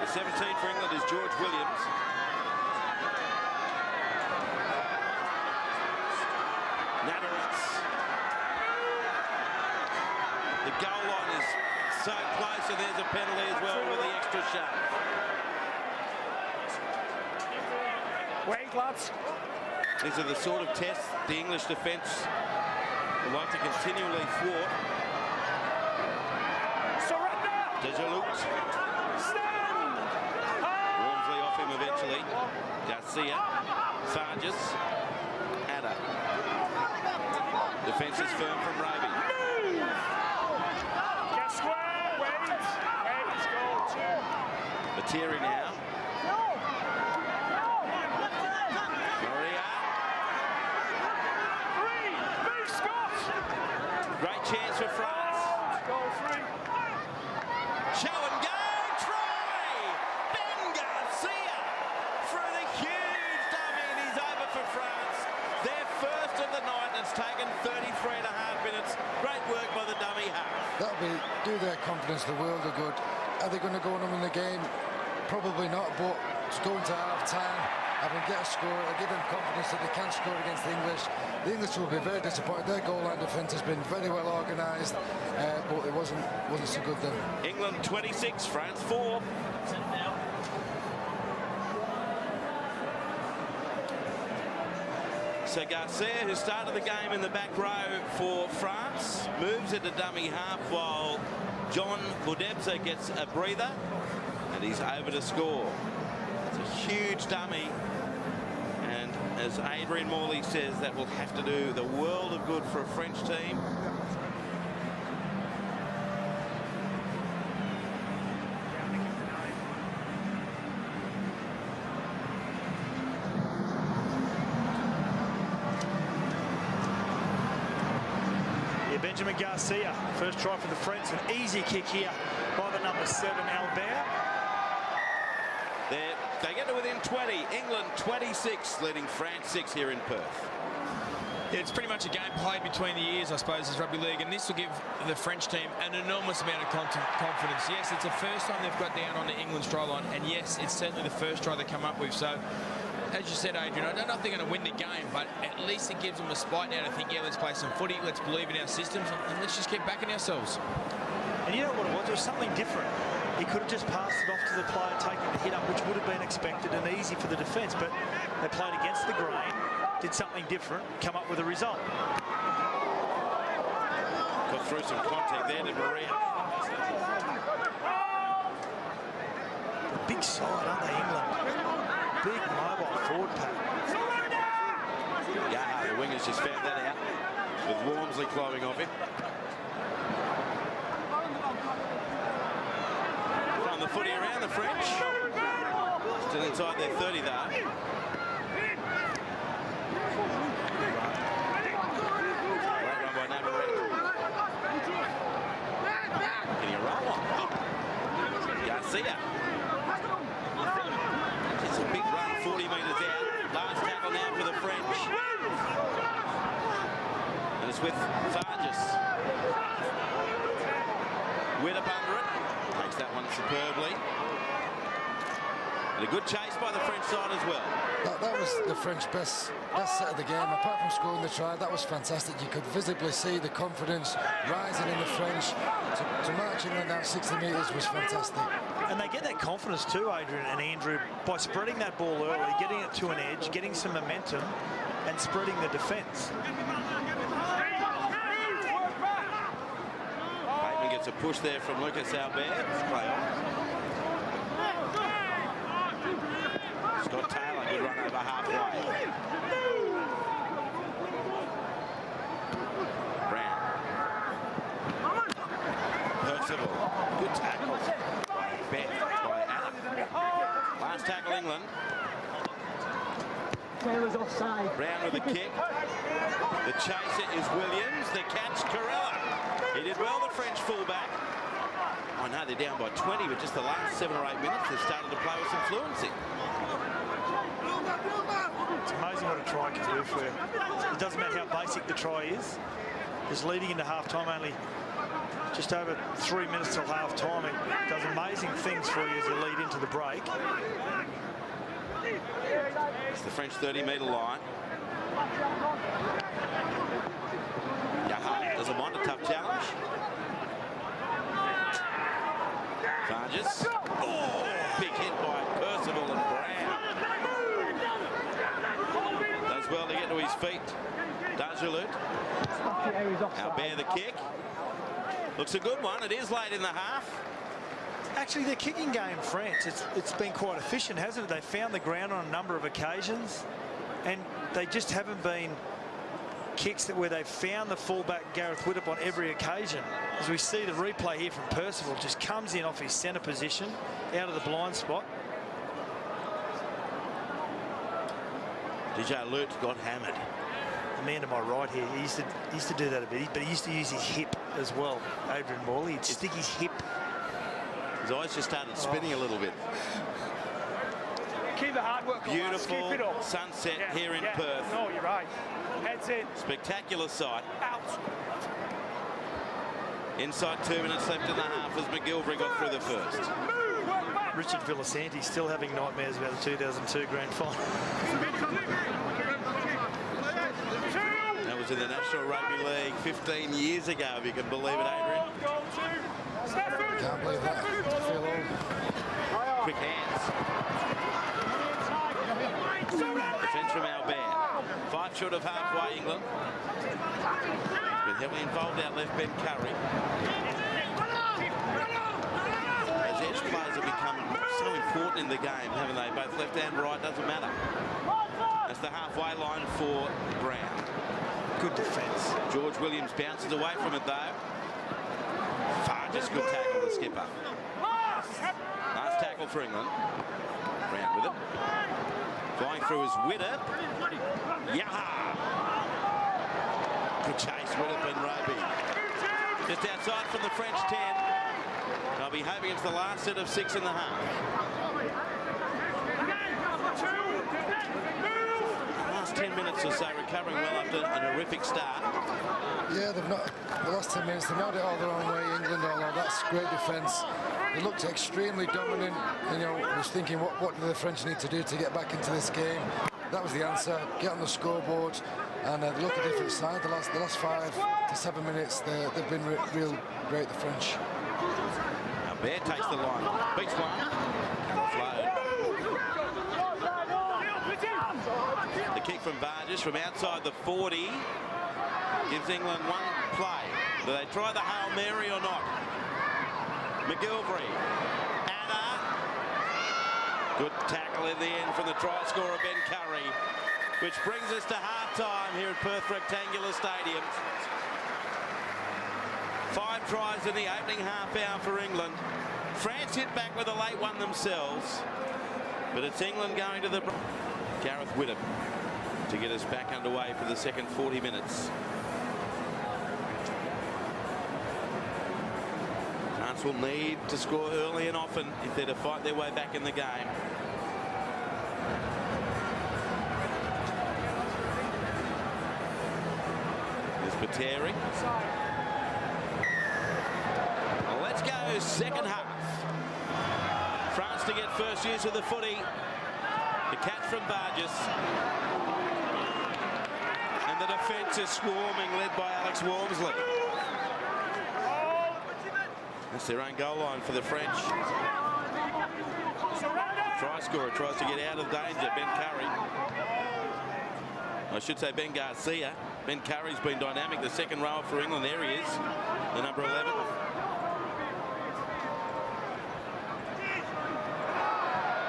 The 17 for England is George Williams. Nadarats. The goal line is so close, and there's a penalty as well with the extra shove. Wait, lads. These are the sort of tests the English defence would like to continually thwart. Surrender. Dejalut. Stand. Walmsley off him eventually. Garcia. Farges. Adder. Defence is firm from Roby. Get square. Wait. Go. Materi now. Maria. Big Scott. Great chance for France. Goal 3. Show and go. Try. Ben Garcia through the huge dummy, and he's over for France. Their first of the night, and it's taken 33.5 minutes. Great work by the dummy half. That'll do their confidence the world of good. Are they going to go on in the game? Probably not, but it's going to half-time. have them get a score and give them confidence that they can score against the English. The English will be very disappointed. Their goal line defence has been very well organised, but it wasn't so good then. England 26, France 4. So Garcia, who started the game in the back row for France, moves into dummy half while John Budebza gets a breather, and he's over to score. It's a huge dummy, and as Adrian Morley says, that will have to do the world of good for a French team. Benjamin Garcia, first try for the French, an easy kick here by the number 7, Albert. They get to within 20. England 26, leading France 6 here in Perth. Yeah, it's pretty much a game played between the ears, I suppose, as rugby league, and this will give the French team an enormous amount of confidence. Yes, it's the first time they've got down on the England's try line, and yes, it's certainly the first try they come up with. So, as you said, Adrian, I don't know if they're going to win the game, but at least it gives them a spite now to think, yeah, let's play some footy, let's believe in our systems, and let's just keep backing ourselves. And you know what it was? It was something different. He could have just passed it off to the player, taking the hit up, which would have been expected and easy for the defence, but they played against the grain, did something different, come up with a result. Got through some contact there to Maria. Big side, aren't they, England? Big mobile forward pack. Yeah, the wingers just found that out with Wormsley climbing off him. Throwing the footy around the French. Still inside their 30 though. Great run by Navarrete. Getting a roll on. Garcia. It's a big run, 40 metres out. Last tackle now for the French. And it's with Farges. Witt up under it. Takes that one superbly. And a good chase by the French side as well. That was the French best set of the game. Apart from scoring the try, that was fantastic. You could visibly see the confidence rising in the French. To march England out 60 metres was fantastic. And they get that confidence too, Adrian and Andrew, by spreading that ball early, getting it to an edge, getting some momentum, and spreading the defence. Bateman gets a push there from Lucas Albert. Play on. Scott Taylor, good run over halfway. Brown. Percival. Good tackle by Adam. Last tackle England. Brown with the kick. The chaser is Williams. The catch Corella. He did well, the French fullback. Oh no, they're down by 20, but just the last 7 or 8 minutes they've started to play with some fluency. It's amazing what a try can do for you. It doesn't matter how basic the try is. Just leading into half-time, only just over 3 minutes till half-time. It does amazing things for you as you lead into the break. It's the French 30-metre line. Yaha doesn't mind a tough challenge. Farges. Oh, big hit by Percival and Brown. Does well to get to his feet. Dajalut. Albert the kick. Looks a good one. It is late in the half. Actually, their kicking game, France, it's been quite efficient, hasn't it? They found the ground on a number of occasions, and they just haven't been kicks where they've found the fullback Gareth Widdop on every occasion. As we see the replay here from Percival, just comes in off his centre position, out of the blind spot. Dajalut got hammered. The man to my right here, he used to do that a bit, but he used to use his hip as well, Adrian Morley. He'd stick his hip. His eyes just started spinning a little bit. Keep the hard work. Beautiful sunset here in Perth. No, you're right. Heads in. Spectacular sight. Out. Inside 2 minutes left in the half as McGilvery got through the first. Move, work back. Richard Villasanti still having nightmares about the 2002 grand final. That was in the National Rugby League 15 years ago, if you can believe it, Adrian. Can't believe that. Feel old. Quick hands. Defence from Albert. 5 short of halfway, England. Been heavily involved out left, Ben Curry. As edge players have become so important in the game, haven't they? Both left and right, doesn't matter. That's the halfway line for Brown. Good defence. George Williams bounces away from it though. Fargus, good tackle, the skipper. Last tackle for England. Brown with it. Flying through is Widdop. Yaha! Good chase, Widdop and Roby. Just outside from the French 10. They'll be hoping it's the last set of 6 1/2. Last 10 minutes or so, recovering well after a horrific start. Yeah, they've not. The last 10 minutes, they've not it all their own way. England, although that's great defence. They looked extremely dominant. You know, I was thinking, what do the French need to do to get back into this game? That was the answer. Get on the scoreboard and look a different side. The last 5 to 7 minutes, they've been real great, the French. Now Bear takes the line. Beats one. Offload. The kick from Vargas from outside the 40 gives England one play. Do they try the Hail Mary or not? McGilvery. Anna. Good tackle in the end from the try scorer Ben Curry, which brings us to half-time here at Perth Rectangular Stadium. 5 tries in the opening half hour for England. France hit back with a late one themselves, but it's England going to the... Gareth Widdop to get us back underway for the second 40 minutes. France will need to score early and often if they're to fight their way back in the game. There's Pateri. Well, let's go second half. France to get first use of the footy. The catch from Vargas. And the defence is swarming, led by Alex Walmsley. That's their own goal line for the French. Try scorer tries to get out of danger, Ben Curry. I should say Ben Garcia. Ben Curry's been dynamic, the second rower for England. There he is, the number 11.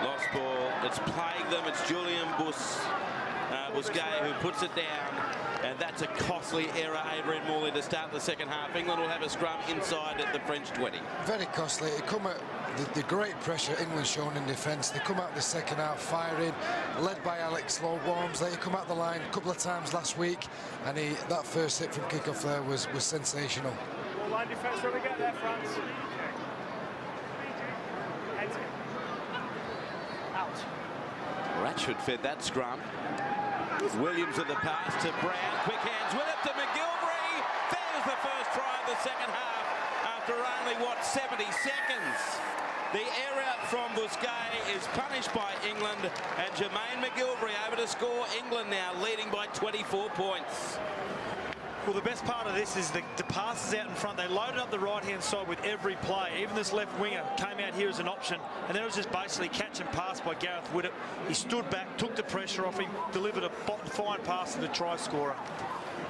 Lost ball. It's plagued them. It's Julian Busquet who puts it down. And that's a costly error, Adrian Morley, to start the second half. England will have a scrum inside at the French 20. Very costly. It come at the great pressure England shown in defence. They come out the second half firing, led by Alex Walmsley. He come out the line a couple of times last week, and that first hit from kick-off there was sensational. Ball line defence, trying to get there, France. Out. Ratchford fed that scrum. Williams with the pass to Brown. Quick hands with it to McGilvery. There's the first try of the second half after only, 70 seconds. The error from Busquet is punished by England, and Jermaine McGilvery able to score. England now leading by 24 points. Well, the best part of this is the passes out in front. They loaded up the right-hand side with every play. Even this left winger came out here as an option. And then it was just basically catch and pass by Gareth Widdop. He stood back, took the pressure off him, delivered a fine pass to the try scorer.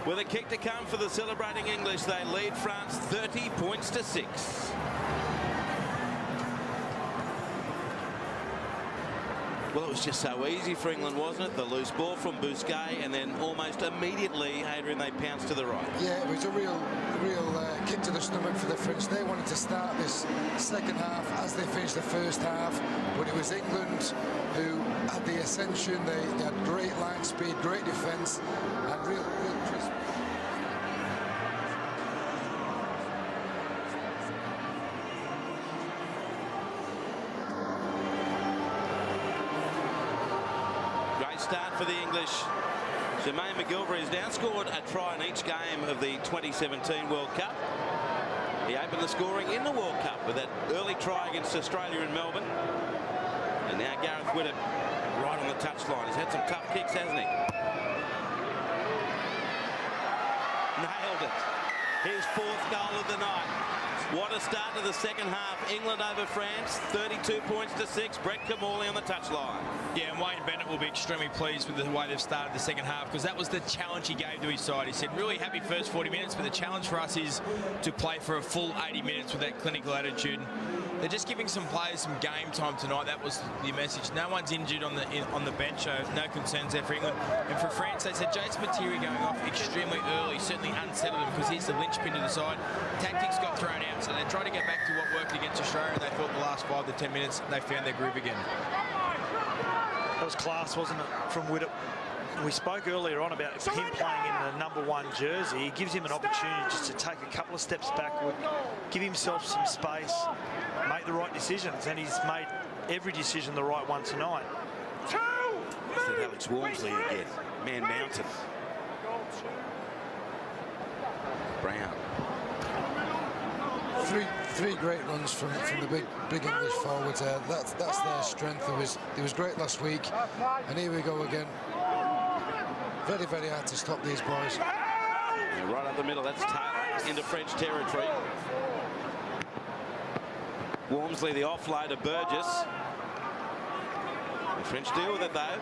With a kick to come for the celebrating English, they lead France 30 points to 6. Well, it was just so easy for England, wasn't it? The loose ball from Busquet, and then almost immediately, Adrian, they pounced to the right. Yeah, it was a real kick to the stomach for the French. They wanted to start this second half as they finished the first half, but it was England who had the ascension. They had great line speed, great defence, and real crisp. Start for the English. Jermaine McGilvery has now scored a try in each game of the 2017 World Cup. He opened the scoring in the World Cup with that early try against Australia in Melbourne. And now Gareth Widdop right on the touchline. He's had some tough kicks, hasn't he? Nailed it. His 4th goal of the night. What a start to the second half. England over France, 32 points to 6. Brett Kimmorley on the touchline. Yeah, and Wayne Bennett will be extremely pleased with the way they've started the second half, because that was the challenge he gave to his side. He said, really happy first 40 minutes, but the challenge for us is to play for a full 80 minutes with that clinical attitude. They're just giving some players some game time tonight. That was the message. No one's injured on the bench, so no concerns there for England. And for France, they said Jason Materi going off extremely early certainly unsettled them, because he's the linchpin to the side. Tactics got thrown out, so they tried to get back to what worked against Australia, and they thought the last 5 to 10 minutes they found their groove again. That was class, wasn't it, from Widdop? We spoke earlier on about him playing in the #1 jersey. It gives him an opportunity just to take a couple of steps backward, give himself some space, make the right decisions, and he's made every decision the right one tonight. This is Alex Walmsley again. Man mounted. Brown. Three great runs from the big English forwards there. That's their strength. It was great last week, and here we go again. Very, very hard to stop these boys. Yeah, right up the middle, that's Taylor into French territory. Walmsley, the offload of Burgess. The French deal with it though.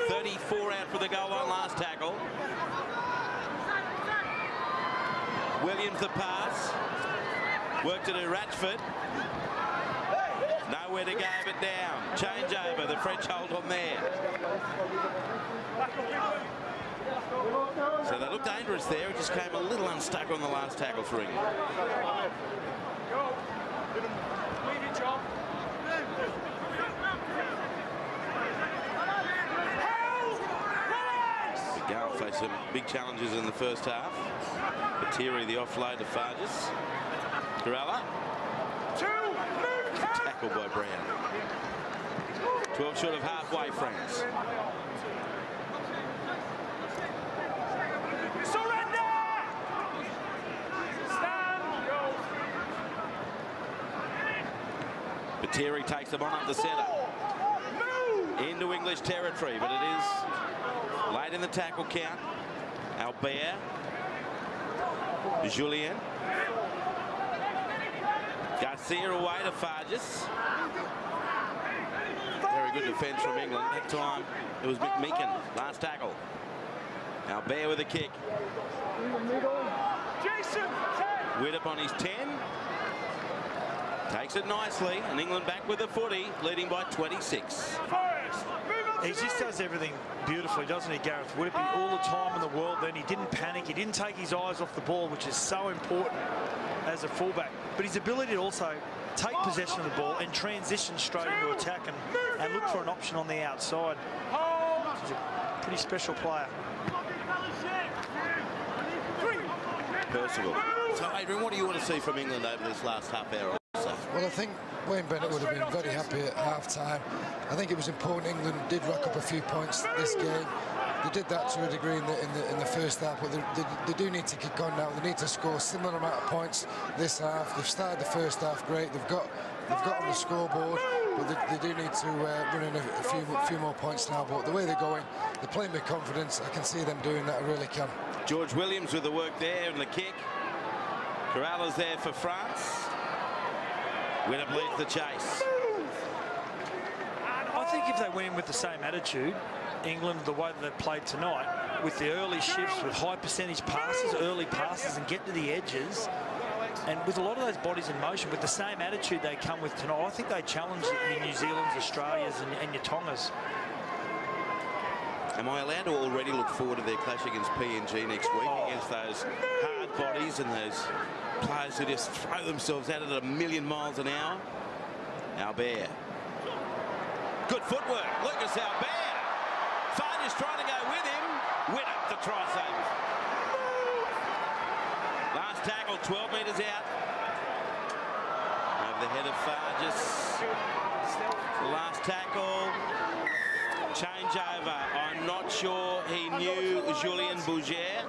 34 out for the goal line last tackle. Williams the pass. Work to do Ratchford. Nowhere to go but down. Change over. The French hold on there. So they looked dangerous there. It just came a little unstuck on the last tackle for England. Gal faced some big challenges in the first half. Materi the offload to Farges. Corella. Tackled by Brown. 12 short of halfway, France. Materi takes them on up the centre. Into English territory, but it is late in the tackle count. Albert. Julien. Garcia away to Farges. Very good defence from England. That time it was McMeekin. Last tackle. Albert with a kick. Widdop on his 10. Takes it nicely, and England back with the footy, leading by 26. He just does everything beautifully, doesn't he, Gareth Widdop? All the time in the world then. He didn't panic. He didn't take his eyes off the ball, which is so important as a fullback. But his ability to also take possession of the ball and transition straight into attack and look for an option on the outside. He's a pretty special player. Percival. So, Adrian, what do you want to see from England over this last half hour? Well, I think Wayne Bennett would have been very happy at half-time. I think it was important England did rack up a few points this game. They did that to a degree in the first half, but they do need to kick on now. They need to score a similar amount of points this half. They've started the first half great. They've got on the scoreboard, but they do need to run in a few more points now. But the way they're going, they're playing with confidence. I can see them doing that. I really can. George Williams with the work there and the kick. Corella's there for France. Widdop leads the chase. I think if they went in with the same attitude, England, the way that they played tonight, with the early shifts, with high percentage passes, early passes, and get to the edges, and with a lot of those bodies in motion, with the same attitude they come with tonight, I think they challenge your New Zealands, Australias, and your Tongas. Am I allowed to already look forward to their clash against PNG next week, against those hard bodies and those players who just throw themselves at it at 1,000,000 miles an hour? Albert. Good footwork. Lucas Albert. Farges trying to go with him. Widdop the try save. Last tackle, 12 metres out. Over the head of Farges. Last tackle. Change over. I'm not sure he knew Julien Bouger.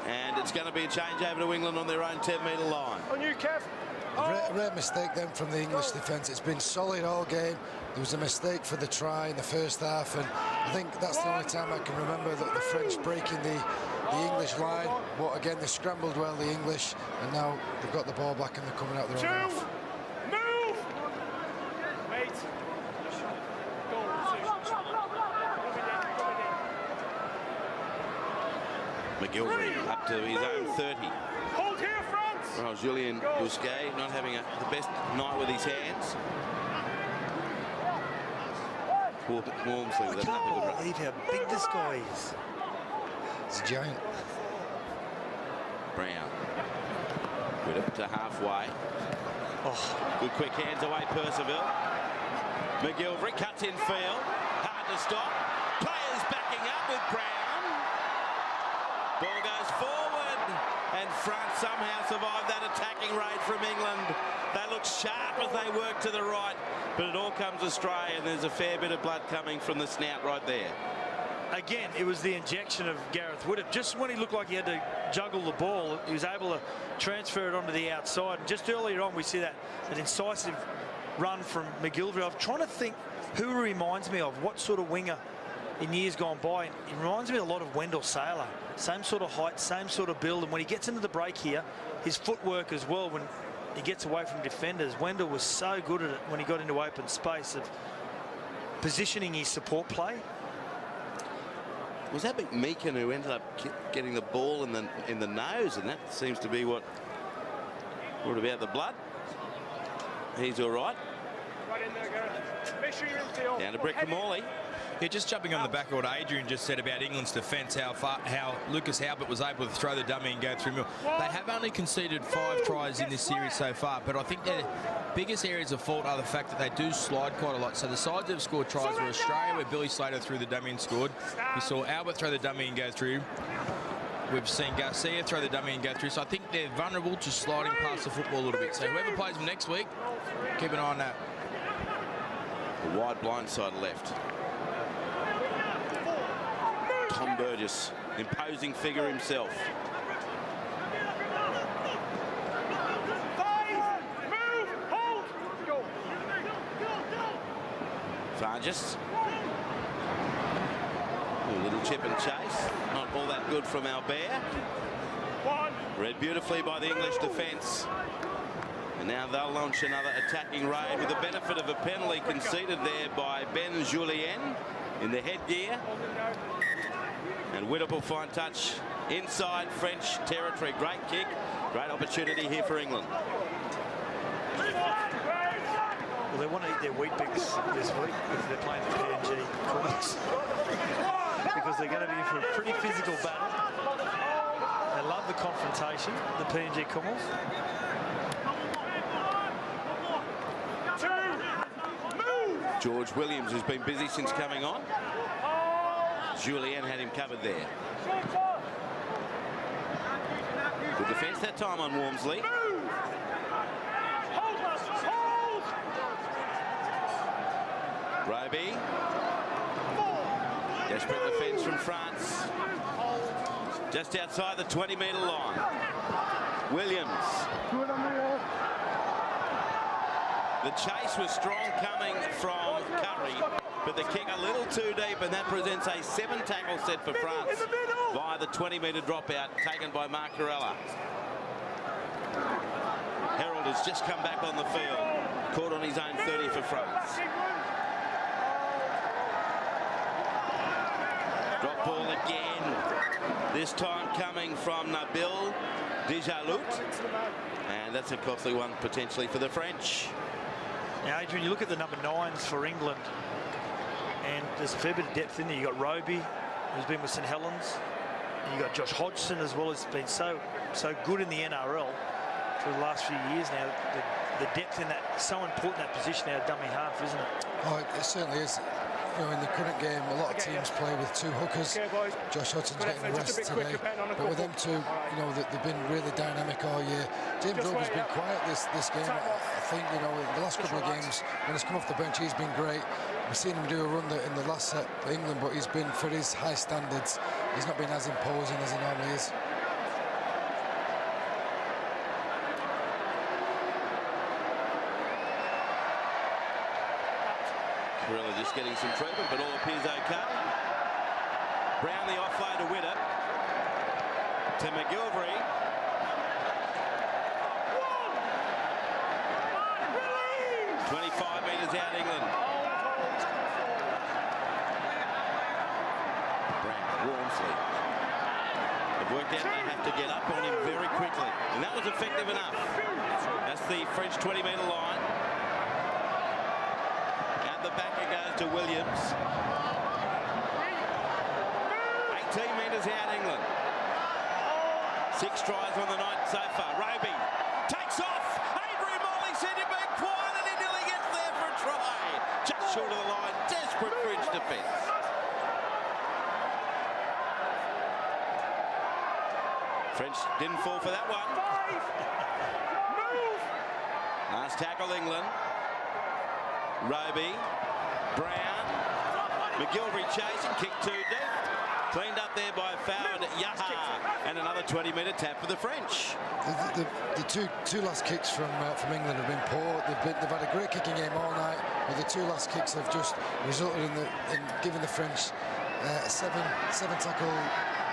And it's going to be a change over to England on their own 10-metre line. On you, Kev. A rare mistake then from the English defence. It's been solid all game. There was a mistake for the try in the first half, and I think that's the only time I can remember that the French breaking the English line. But again, they scrambled well, the English, and now they've got the ball back and they're coming out their own half. Move! Wait. McGilvery up to his own 30. Hold here, France! Well, Julien Bousquet not having the best night with his hands. Walmsley with another good run. Believe how big this guy is. It's a giant. Brown. Good up to halfway. Oh, Good quick hands away, Percival. McGilvery cuts in field. Hard to stop. Players backing up with Brown. Ball goes forward. And France somehow survived that attacking raid from England. They look sharp as they work to the right. But it all comes astray, and there's a fair bit of blood coming from the snout right there. again, it was the injection of Gareth Widdop. Just when he looked like he had to juggle the ball, he was able to transfer it onto the outside. And just earlier on, we see that incisive run from McGilvery. I'm trying to think who he reminds me of, what sort of winger in years gone by. He reminds me a lot of Wendell Sailor. Same sort of height, same sort of build. And when he gets into the break here, his footwork as well, when he gets away from defenders, Wendell was so good at it when he got into open space of positioning his support play. Was that Meakin who ended up getting the ball in the nose, and that seems to be what brought about the blood? He's all right. Right in there, Gareth. Make sure you're in field. Down to Brett Camorley. Yeah, just jumping on the back of what Adrian just said about England's defence, how Lucas Halbert was able to throw the dummy and go through middle. They have only conceded 5 tries in this series so far, but I think their biggest areas of fault are the fact that they do slide quite a lot. So the sides that have scored tries were Australia, where Billy Slater threw the dummy and scored. We saw Albert throw the dummy and go through. We've seen Garcia throw the dummy and go through. So I think they're vulnerable to sliding past the football a little bit. So whoever plays them next week, keep an eye on that. The wide blind side left. Tom Burgess, imposing figure himself. Farges. A little chip and chase. Not all that good from Albert. Read beautifully by the English defence. And now they'll launch another attacking raid with the benefit of a penalty conceded there by Ben Julien in the headgear. And Widdop will find touch inside French territory. Great kick, great opportunity here for England. Well, they want to eat their wheat bix this week if they're playing the PNG Commonwealth, because they're going to be in for a pretty physical battle. They love the confrontation, the PNG Commonwealth. George Williams has been busy since coming on. Julien had him covered there. Good defence that time on Walmsley. Roby. Desperate defence from France. Just outside the 20-metre line. Williams. The chase was strong coming from Curry, but the kick a little too deep, and that presents a 7-tackle set for France via the 20-metre dropout taken by Mark Corella. Herald has just come back on the field, caught on his own 30 for France. Drop ball again, this time coming from Nabil Djalout, and that's a costly one potentially for the French. Now, Adrian, you look at the number 9s for England, and there's a fair bit of depth in there. You got Roby, who's been with St Helens, and you got Josh Hodgson as well, who's been so good in the NRL for the last few years now. The depth in that, so important, that position now, dummy half, isn't it? Oh, it certainly is. You know, in the current game, a lot of teams play with 2 hookers. Josh Hodgson's getting rest today, but with them 2, you know, they've been really dynamic all year. James Roby's been quiet this game. I think, you know, in the last couple of games, when he's come off the bench, he's been great. We've seen him do a run in the last set for England, but he's been, for his high standards, he's not been as imposing as he normally is. Really just getting some treatment, but all appears okay. Brown the offload to Widdop. To McGilvery. Release! 25 metres out, England. Brown, Wormsley. They've worked out they have to get up on him very quickly. And that was effective enough. That's the French 20-metre line. At the back it goes to Williams. 18 metres out, England. 6 tries on the night so far. Roby takes off. Adrian Morley said he'd been quiet and he nearly gets there for a try. Just short of the line. Desperate French defence. French didn't fall for that one. Last tackle, England. Roby, Brown, McGilvery chasing, kick too deep. Cleaned up there by Foward, Yaha, and another 20-metre tap for the French. The two last kicks from England have been poor. They've had a great kicking game all night, but the 2 last kicks have just resulted in giving the French a seven tackle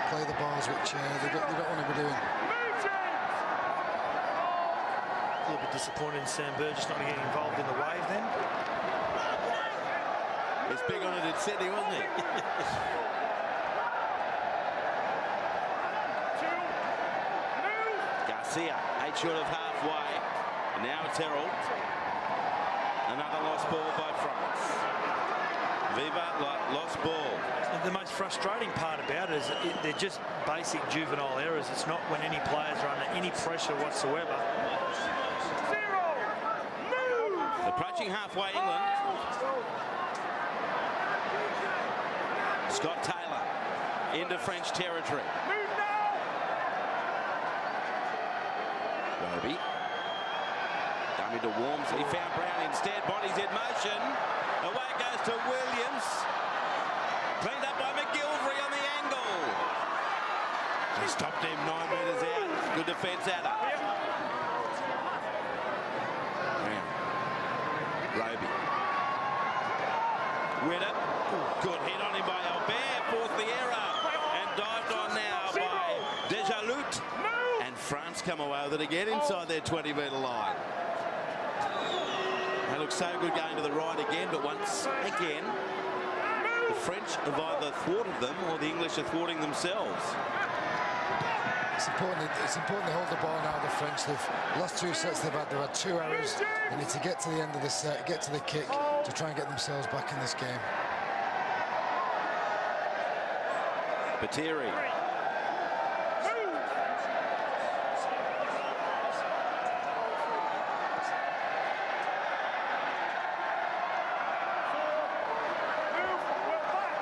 play the balls, which they don't want to be doing. A little bit disappointed in Sam Burgess not getting involved in the wave then. He's big on it in Sydney, wasn't he? Garcia, 8 short of halfway. And now it's Herald. Another lost ball by France. Viva lost ball. And the most frustrating part about it is they're just basic juvenile errors. It's not when any players are under any pressure whatsoever. Approaching halfway, England. Scott Taylor into French territory. Roby. Dummy to Worms. He found Brown instead. Bodies in motion. Away it goes to Williams. Cleaned up by McGilvery on the angle. He stopped him 9 metres out. Good defence out of. Roby. Widdop. Good hit on him by Albert. Forced the error. And dived on now by Dejalut. And France come away with it again inside their 20-metre line. They look so good going to the right again, but once again, the French have either thwarted them or the English are thwarting themselves. It's important to hold the ball now, the French. The last 2 sets they've had 2 errors. They need to get to the end of the set, get to the kick to try and get themselves back in this game. Batiri.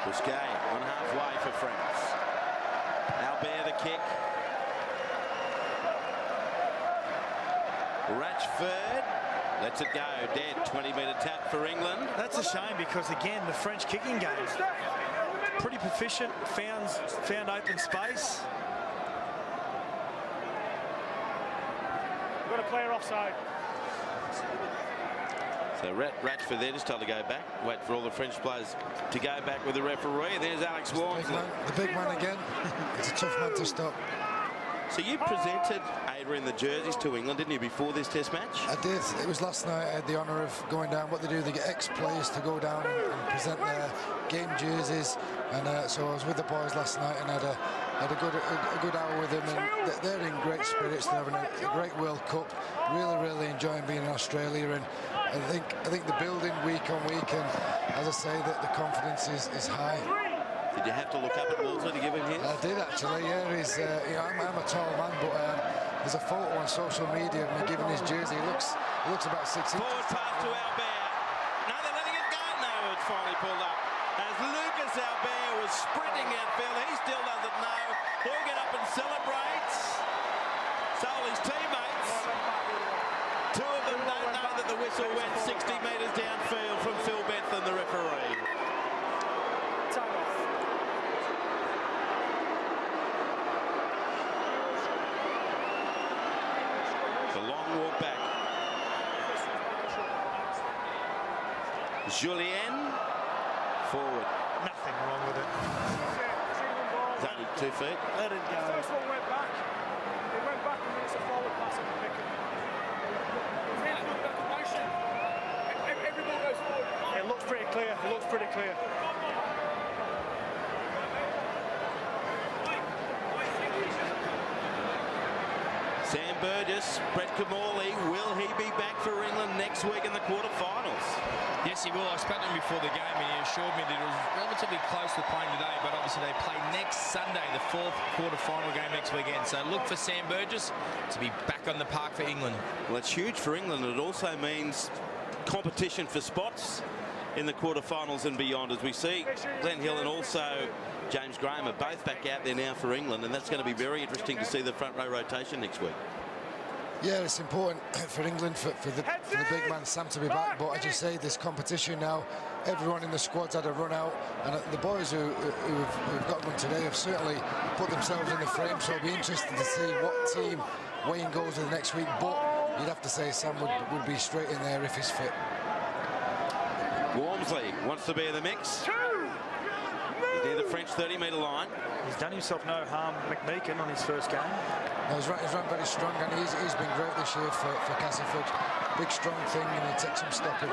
Busquet on halfway for France. Albert the kick. Ratchford lets it go. Dead. 20-metre tap for England. That's a shame because, again, the French kicking game is pretty proficient, found open space. Got a player offside. So Ratchford there just told to go back. Wait for all the French players to go back with the referee. And there's Alex Wormsley. The big man again. It's a tough man to stop. So you presented Adrian the jerseys to England, didn't you, before this Test match? I did. It was last night. I had the honour of going down. What they do, they get ex-players to go down and present their game jerseys. And so I was with the boys last night and had a good hour with them. And they're in great spirits. They're having a great World Cup. Really enjoying being in Australia. And I think the building week on week. And as I say, that the confidence is high. Did you have to look up at Wolseley to give him his? I did actually, yeah. He's, I'm a tall man, but there's a photo on social media of me giving his jersey. He looks about 6 inches. Forward pass to Albert. No, they're letting it go. No, it's finally pulled up. As Lucas Albert was sprinting outfield, he still doesn't know. He'll get up and celebrate. So will his teammates. 2 of them don't know that the whistle went 60 metres downfield from Phil Bentham, the referee. Time off. The long walk back. Julien forward. Nothing wrong with it. It's only 2 feet. Let it go. First one went back. It went back and then it's a forward pass and pick it. Every ball goes forward. It looks pretty clear. It looks pretty clear. Sam Burgess, Brett Kamali, will he be back for England next week in the quarterfinals? Yes, he will. I spoke to him before the game and he assured me that it was relatively close to playing today, but obviously they play next Sunday, the 4th quarter-final game next weekend. So look for Sam Burgess to be back on the park for England. Well, it's huge for England. It also means competition for spots in the quarterfinals and beyond, as we see Glenn Hill and also James Graham are both back out there now for England, and that's going to be very interesting to see the front row rotation next week. Yeah, it's important for England, for the big man Sam to be back. But as you say, this competition now, everyone in the squad's had a run out, and the boys who've got one today have certainly put themselves in the frame. So it'll be interesting to see what team Wayne goes with next week. But you'd have to say Sam would be straight in there if he's fit. Walmsley wants to be in the mix. He's near the French 30-metre line. He's done himself no harm, McMeekin, on his first game. No, he's run very strong, and he's been great this year for Castleford. Big, strong thing, and he takes some stopping.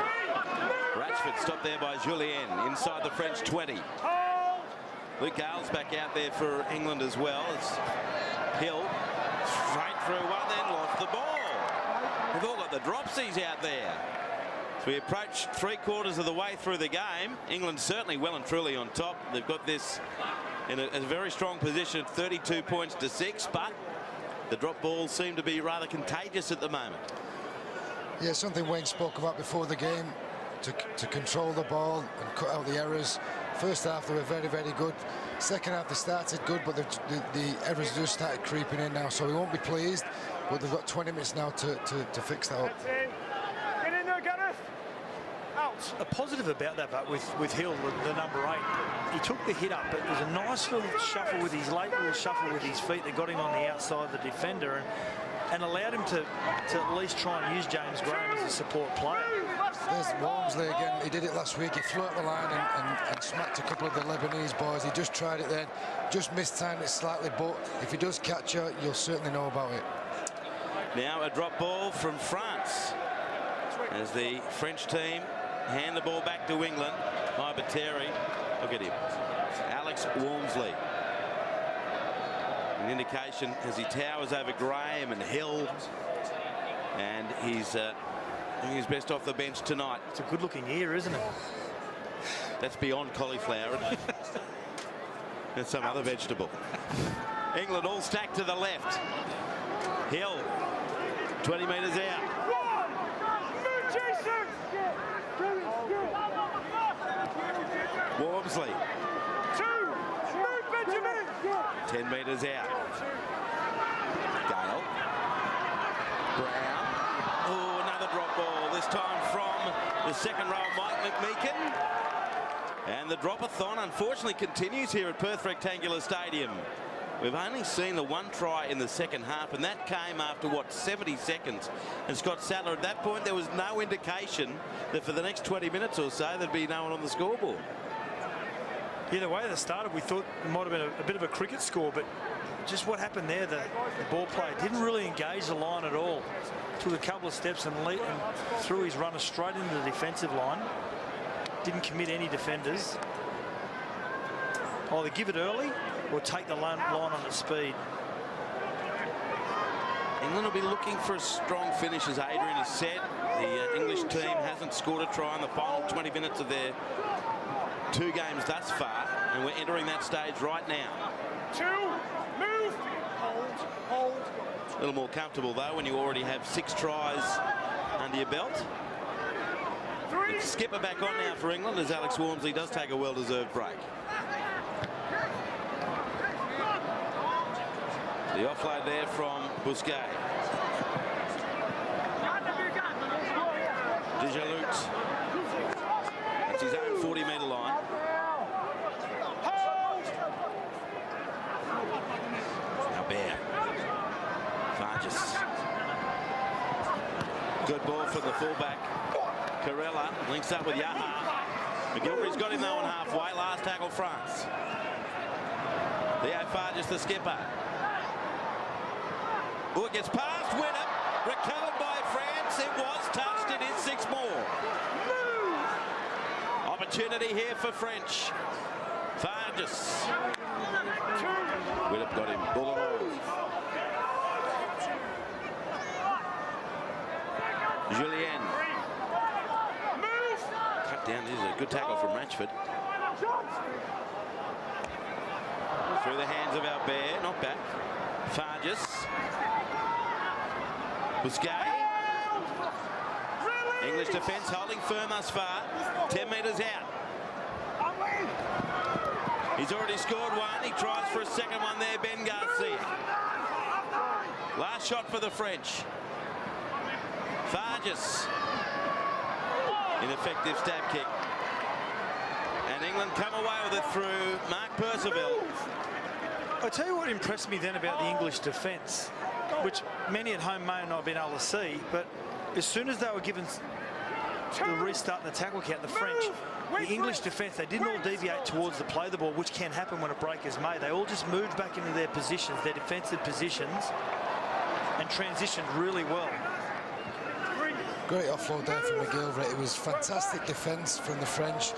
Ratchford stopped there by Julien inside the French 20. Luke Gale's back out there for England as well. It's Hill straight through one, then lost the ball. They've all got the dropsies out there. As we approach 3/4 of the way through the game, England certainly well and truly on top. They've got this in a very strong position, 32 points to 6, but the drop balls seem to be rather contagious at the moment. Yeah, something Wayne spoke about before the game, to control the ball and cut out the errors. First half they were very, very good. Second half they started good, but the errors just started creeping in now, so we won't be pleased, but they've got 20 minutes now to fix that up. Get in there, Gareth. Out. A positive about that, but with Hill, the number 8, he took the hit up, but there's a nice little shuffle with his late little shuffle with his feet that got him on the outside of the defender and allowed him to at least try and use James Graham as a support player. There's Walmsley again. He did it last week. He flew up the line and smacked a couple of the Lebanese boys. He just tried it then, just mistimed it slightly, but if he does catch you, you'll certainly know about it. Now a drop ball from France as the French team hand the ball back to England. Ibateri, look at him, Alex Walmsley. An indication as he towers over Graham and Hill, and he's doing his best off the bench tonight. It's a good-looking ear, isn't it? That's beyond cauliflower, isn't it? That's some other vegetable. England all stacked to the left. Hill, 20 metres out. Walmsley. 10 metres out. Gale. Brown. Oh, another drop ball, this time from the second row, Mike McMeekin. And the drop-a-thon unfortunately continues here at Perth Rectangular Stadium. We've only seen the one try in the second half, and that came after, what, 70 seconds. And Scott Sattler, at that point, there was no indication that for the next 20 minutes or so, there'd be no one on the scoreboard. Yeah, the way they started, we thought it might have been a bit of a cricket score, but just what happened there, the ball player didn't really engage the line at all. Took a couple of steps and threw his runner straight into the defensive line. Didn't commit any defenders. Either give it early or take the line on its speed. England will be looking for a strong finish, as Adrian has said. The English team hasn't scored a try in the final 20 minutes of their 2 games thus far, and we're entering that stage right now. 2, move, hold. A little more comfortable though when you already have 6 tries under your belt. 3. The skipper back on now for England as Alex Walmsley does take a well-deserved break. The offload there from Busquet. Dejalut. That's his own 40-metre line. Now Bear. Farges. Good ball from the fullback. Carella links up with Yaha. McGilvery's got him though on halfway. Last tackle France. Leo Farges, the skipper. Oh, it gets past Winnop. Recovered by France. It was touched. It is 6 more. Opportunity here for French. Farges. Winnop got him. Ball and all. Julien. Cut down. This is a good tackle from Ratchford. Through the hands of Albert. Not back. Farges. Busquet. English defence holding firm thus far. 10 metres out. He's already scored one. He tries for a second one there, Ben Garcia. Last shot for the French. Farges. Ineffective stab kick. And England come away with it through Mark Percival. I'll tell you what impressed me then about the English defence, which many at home may not have been able to see, but as soon as they were given the restart in the tackle count, the French, the English defence, they didn't all deviate towards the play the ball, which can happen when a break is made. They all just moved back into their positions, their defensive positions, and transitioned really well. Great offload there from McGilvray. It was fantastic defence from the French,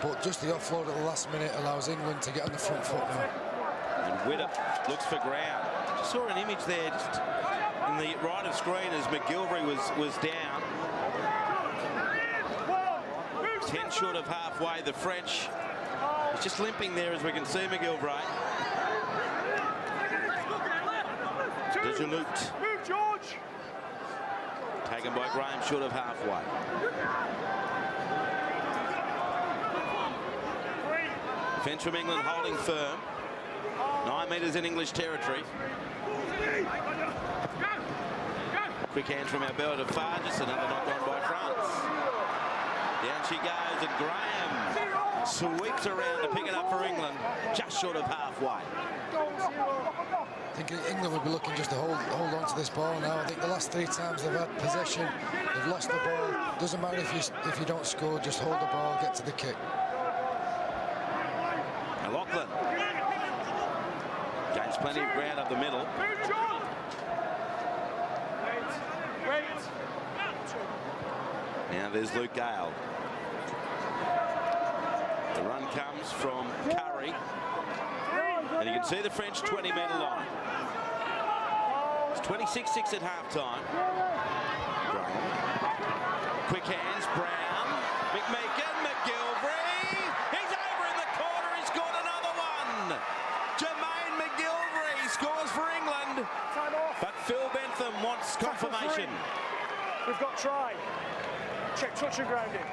but just the offload at the last minute allows England to get on the front foot now. And Widdop looks for ground. Just saw an image there just in the right of screen as McGilvray was down. 10 short of halfway. The French is just limping there, as we can see McGilvray. Dejelout. Taken by Graham short of halfway. Defence from England holding firm. 9 metres in English territory. Quick hands from Albert to Farges. Another knock on by France. Down she goes, and Graham sweeps around to pick it up for England, just short of halfway. I think England will be looking just to hold on to this ball now. I think the last 3 times they've had possession, they've lost the ball. Doesn't matter if you don't score, just hold the ball, get to the kick. Lachlan gains plenty of ground up the middle. Now there's Luke Gale. The run comes from Curry. And you can see the French 20-metre line. It's 26-6 at half-time. Quick hands, Brown. McMeekin, McGilvray. He's over in the corner. He scored another one. Jermaine McGilvray scores for England. But Phil Bentham wants confirmation. We've got try. Check touch and grounding.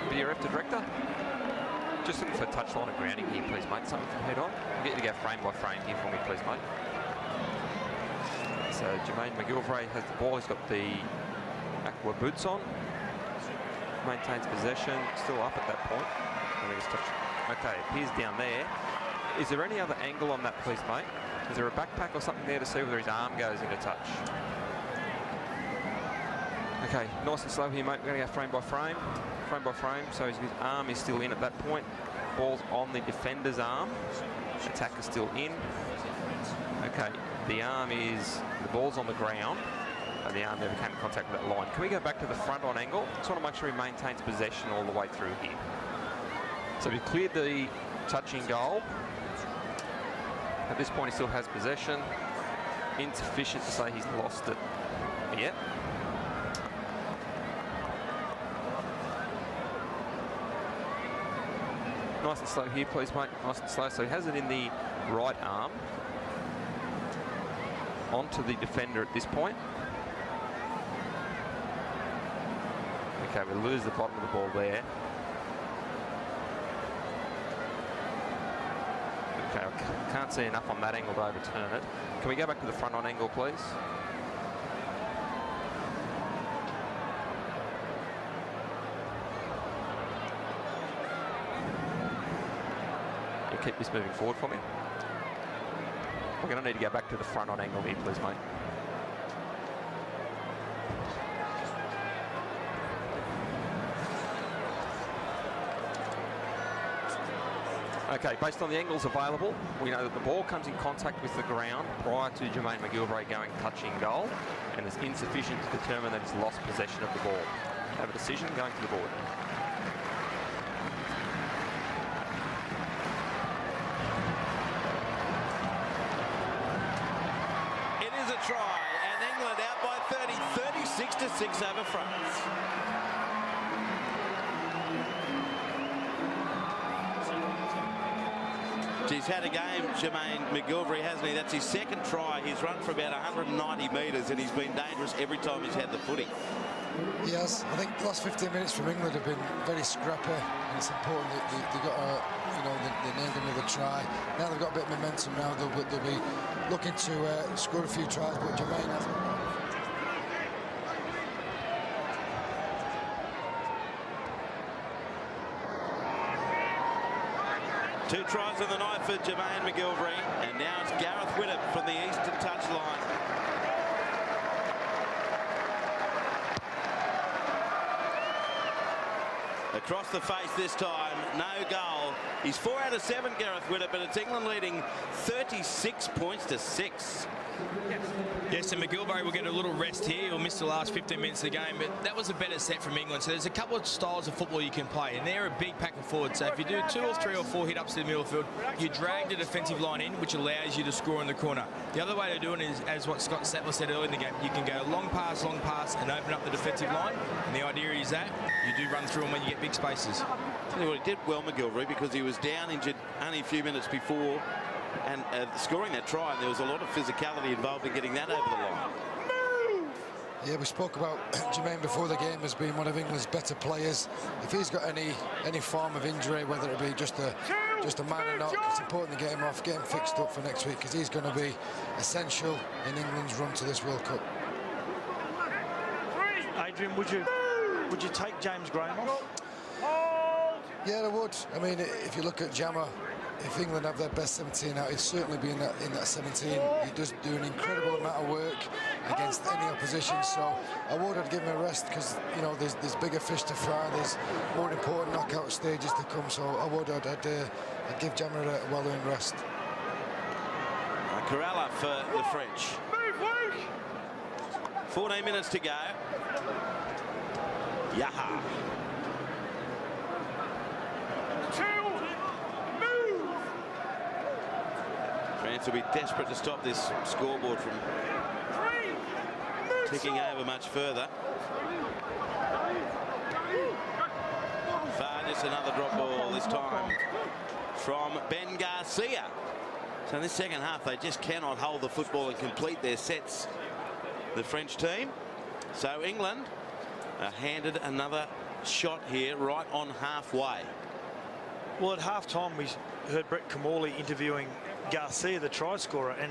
Video ref to director. Just looking for touchline and grounding here, please, mate. Something from head on. I'll get you to go frame by frame here for me, please, mate. So Jermaine McGilvray has the ball. He's got the aqua boots on. Maintains possession. Still up at that point. Okay, appears down there. Is there any other angle on that, please, mate? Is there a backpack or something there to see whether his arm goes into touch? Okay, nice and slow here, mate. We're going to go frame by frame. Frame by frame, so his arm is still in at that point. Ball's on the defender's arm. Attacker's still in. Okay, the ball's on the ground, and the arm never came in contact with that line. Can we go back to the front on angle? Just want to make sure he maintains possession all the way through here. So we've cleared the touching goal. At this point, he still has possession. Insufficient to say he's lost it yet. Nice and slow here, please, mate. Nice and slow. So he has it in the right arm. Onto the defender at this point. Okay, we lose the bottom of the ball there. Okay, I can't see enough on that angle to overturn it. Can we go back to the front on angle, please? Keep this moving forward for me. We're going to need to go back to the front on angle here, please, mate. Okay, based on the angles available, we know that the ball comes in contact with the ground prior to Jermaine McGilvray going touching goal, and is insufficient to determine that he's lost possession of the ball. Have a decision going to the board. It is a try, and England out by 30, 36-6 over France. He's had a game, Jermaine McGilvray, hasn't he? That's his second try. He's run for about 190 metres, and he's been dangerous every time he's had the footy. Yes, I think the last 15 minutes from England have been very scrappy, and it's important that they got they nailed another try. Now they've got a bit of momentum now, they'll be looking to score a few tries, but Jermaine hasn't. Two tries on the night for Jermaine McGilvray, and now it's Gareth Widdop from the eastern touchline. Across the face this time, no goal. He's 4 out of 7, Gareth Widdop, but it's England leading 36 points to 6. Yes, and McGilvray will get a little rest here. He'll miss the last 15 minutes of the game, but that was a better set from England. So there's a couple of styles of football you can play, and they're a big pack of forward. So if you do 2 or 3 or 4 hit-ups to the middle field, you drag the defensive line in, which allows you to score in the corner. The other way to do it is, as what Scott Sattler said earlier in the game, you can go long pass, and open up the defensive line. And the idea is that you do run through them when you get big spaces. Tell you what, he did well, McGilvray, because he was down injured only a few minutes before, and scoring that try, and there was a lot of physicality involved in getting that over the line. Yeah, we spoke about Jermaine before the game as being one of England's better players. If he's got any form of injury, whether it be just a minor knock, it's important to get him off, get him fixed up for next week, because he's going to be essential in England's run to this World Cup. Adrian, would you take James Graham off? Yeah, I would. I mean, if you look at Jammer, if England have their best 17 out, he'd certainly be in that 17. He does do an incredible amount of work against any opposition, so I would. I'd give him a rest, because there's bigger fish to fry, there's more important knockout stages to come, so I would. I'd give Jammer a well-earned rest. Corella for the French. 14 minutes to go. Yaha. France will be desperate to stop this scoreboard from ticking over much further. Just another drop ball, this time from Ben Garcia. So in this second half, they just cannot hold the football and complete their sets, the French team. So England are handed another shot here right on halfway. Well, at half-time, we heard Brett Kamali interviewing Garcia, the try scorer, and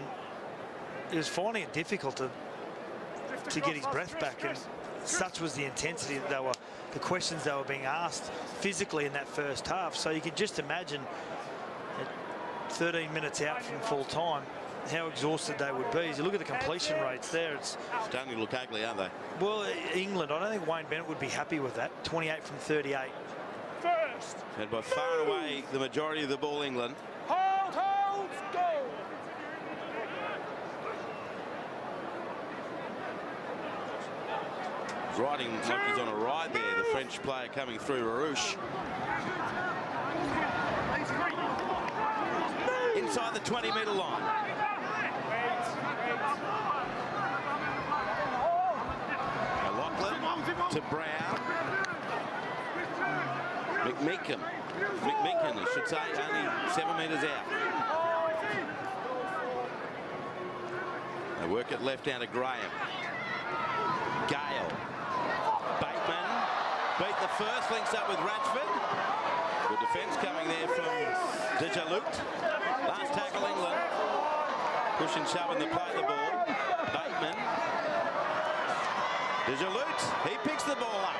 he was finding it difficult to get his breath back, and such was the intensity that the questions they were being asked physically in that first half. So you could just imagine at 13 minutes out from full time how exhausted they would be. As you look at the completion rates there, it's starting to look ugly, aren't they? Well, England, I don't think Wayne Bennett would be happy with that. 28 from 38. First. And by far away the majority of the ball, England. Hold, go. Riding like he's on a ride there, the French player coming through, Larouche. Inside the 20-metre line. Lachlan to Brown. McMeekin, I should say, only 7 metres out. They work it left down to Graham. Gale. Bateman beat the first, links up with Ratchford. Good defence coming there from Dejalut. Last tackle, England. Push and shove in the play of the ball. Bateman. Dejalut, he picks the ball up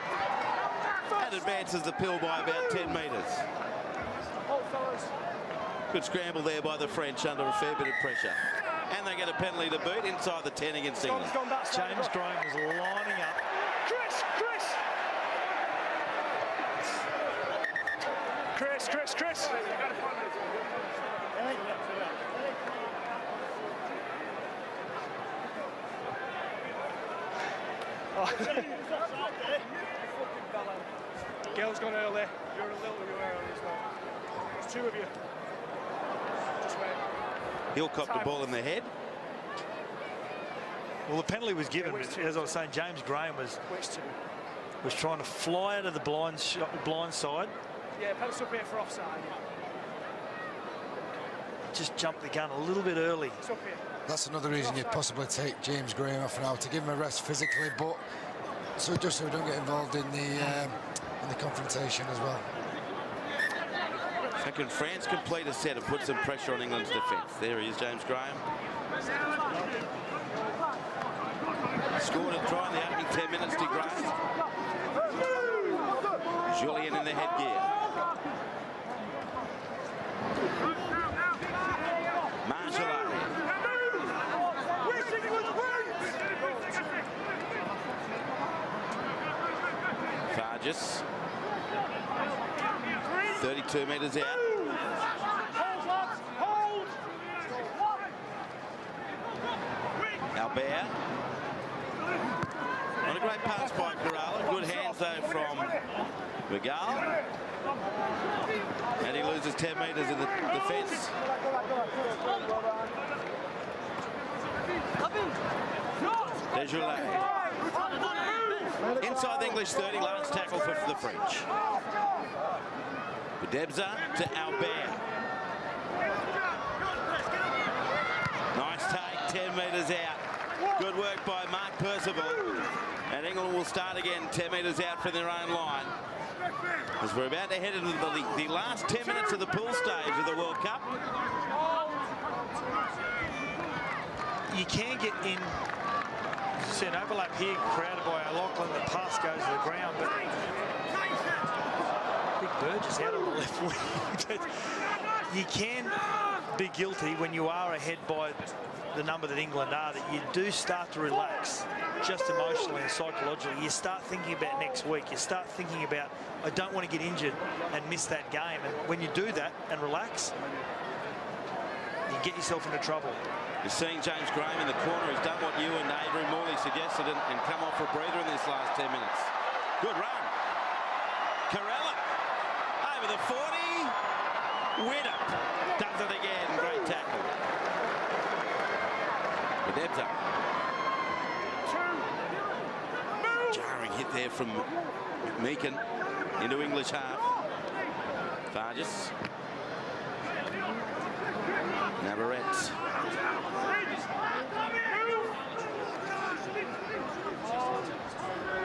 and advances the pill by about 10 metres. Good scramble there by the French under a fair bit of pressure. And they get a penalty to boot inside the 10 against England. James Graham was lining up. Chris. Chris. Gail's gone early. You're a little bit early as well. There's 2 of you. Just wait. He'll cop the ball in the head. Well, the penalty was given, but as I was saying, James Graham was trying to fly out of the blind side. Yeah, pass up here for offside. Just jumped the gun a little bit early. It's up here. That's another reason you'd possibly take James Graham off now, to give him a rest physically, but so just so we don't get involved in the confrontation as well. So can France complete a set and put some pressure on England's defence? There he is, James Graham. Scored a try in the opening 10 minutes to Graham. Julian in the headgear. Marjolais. Farges. 32 metres out. Albert. Not a great pass by Kerala. Good hands though from Regal. And he loses 10 metres in the defence. Desjardins. Inside the English 30, last tackle for the French. Debza to Albert. Nice take, 10 metres out. Good work by Mark Percival. And England will start again 10 metres out from their own line. As we're about to head into the last 10 minutes of the pool stage of the World Cup. You can get in. See an overlap here crowded by O'Loughlin. The pass goes to the ground, but Big Burgess out on the left wing. You can be guilty when you are ahead by the number that England are, that you do start to relax just emotionally and psychologically. You start thinking about next week. You start thinking about, I don't want to get injured and miss that game. And when you do that and relax, you get yourself into trouble. You're seeing James Graham in the corner. He's done what you and Adrian Morley suggested and come off for a breather in this last 10 minutes. Good run. Kerala over the 40. Winner does it again. Great tackle. Debza. Jarring hit there from Meakin into English half. Farges. Navarrete.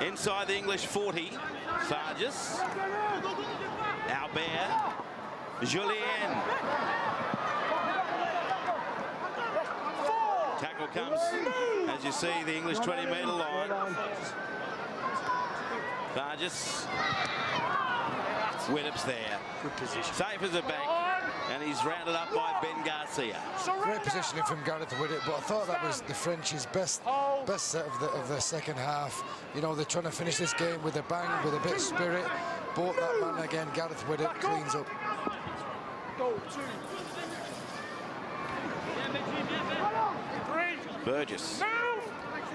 Inside the English 40. Farges. Albert. Julien. Tackle comes, as you see, the English 20-metre line. Farges. Widdop's there. Good position. Safe as a bank. And he's rounded up by Ben Garcia. Great positioning from Gareth Widdop, but I thought that was the French's best set of the second half. You know, they're trying to finish this game with a bang, with a bit of spirit. Bought that man again. Gareth Widdop cleans up. Burgess.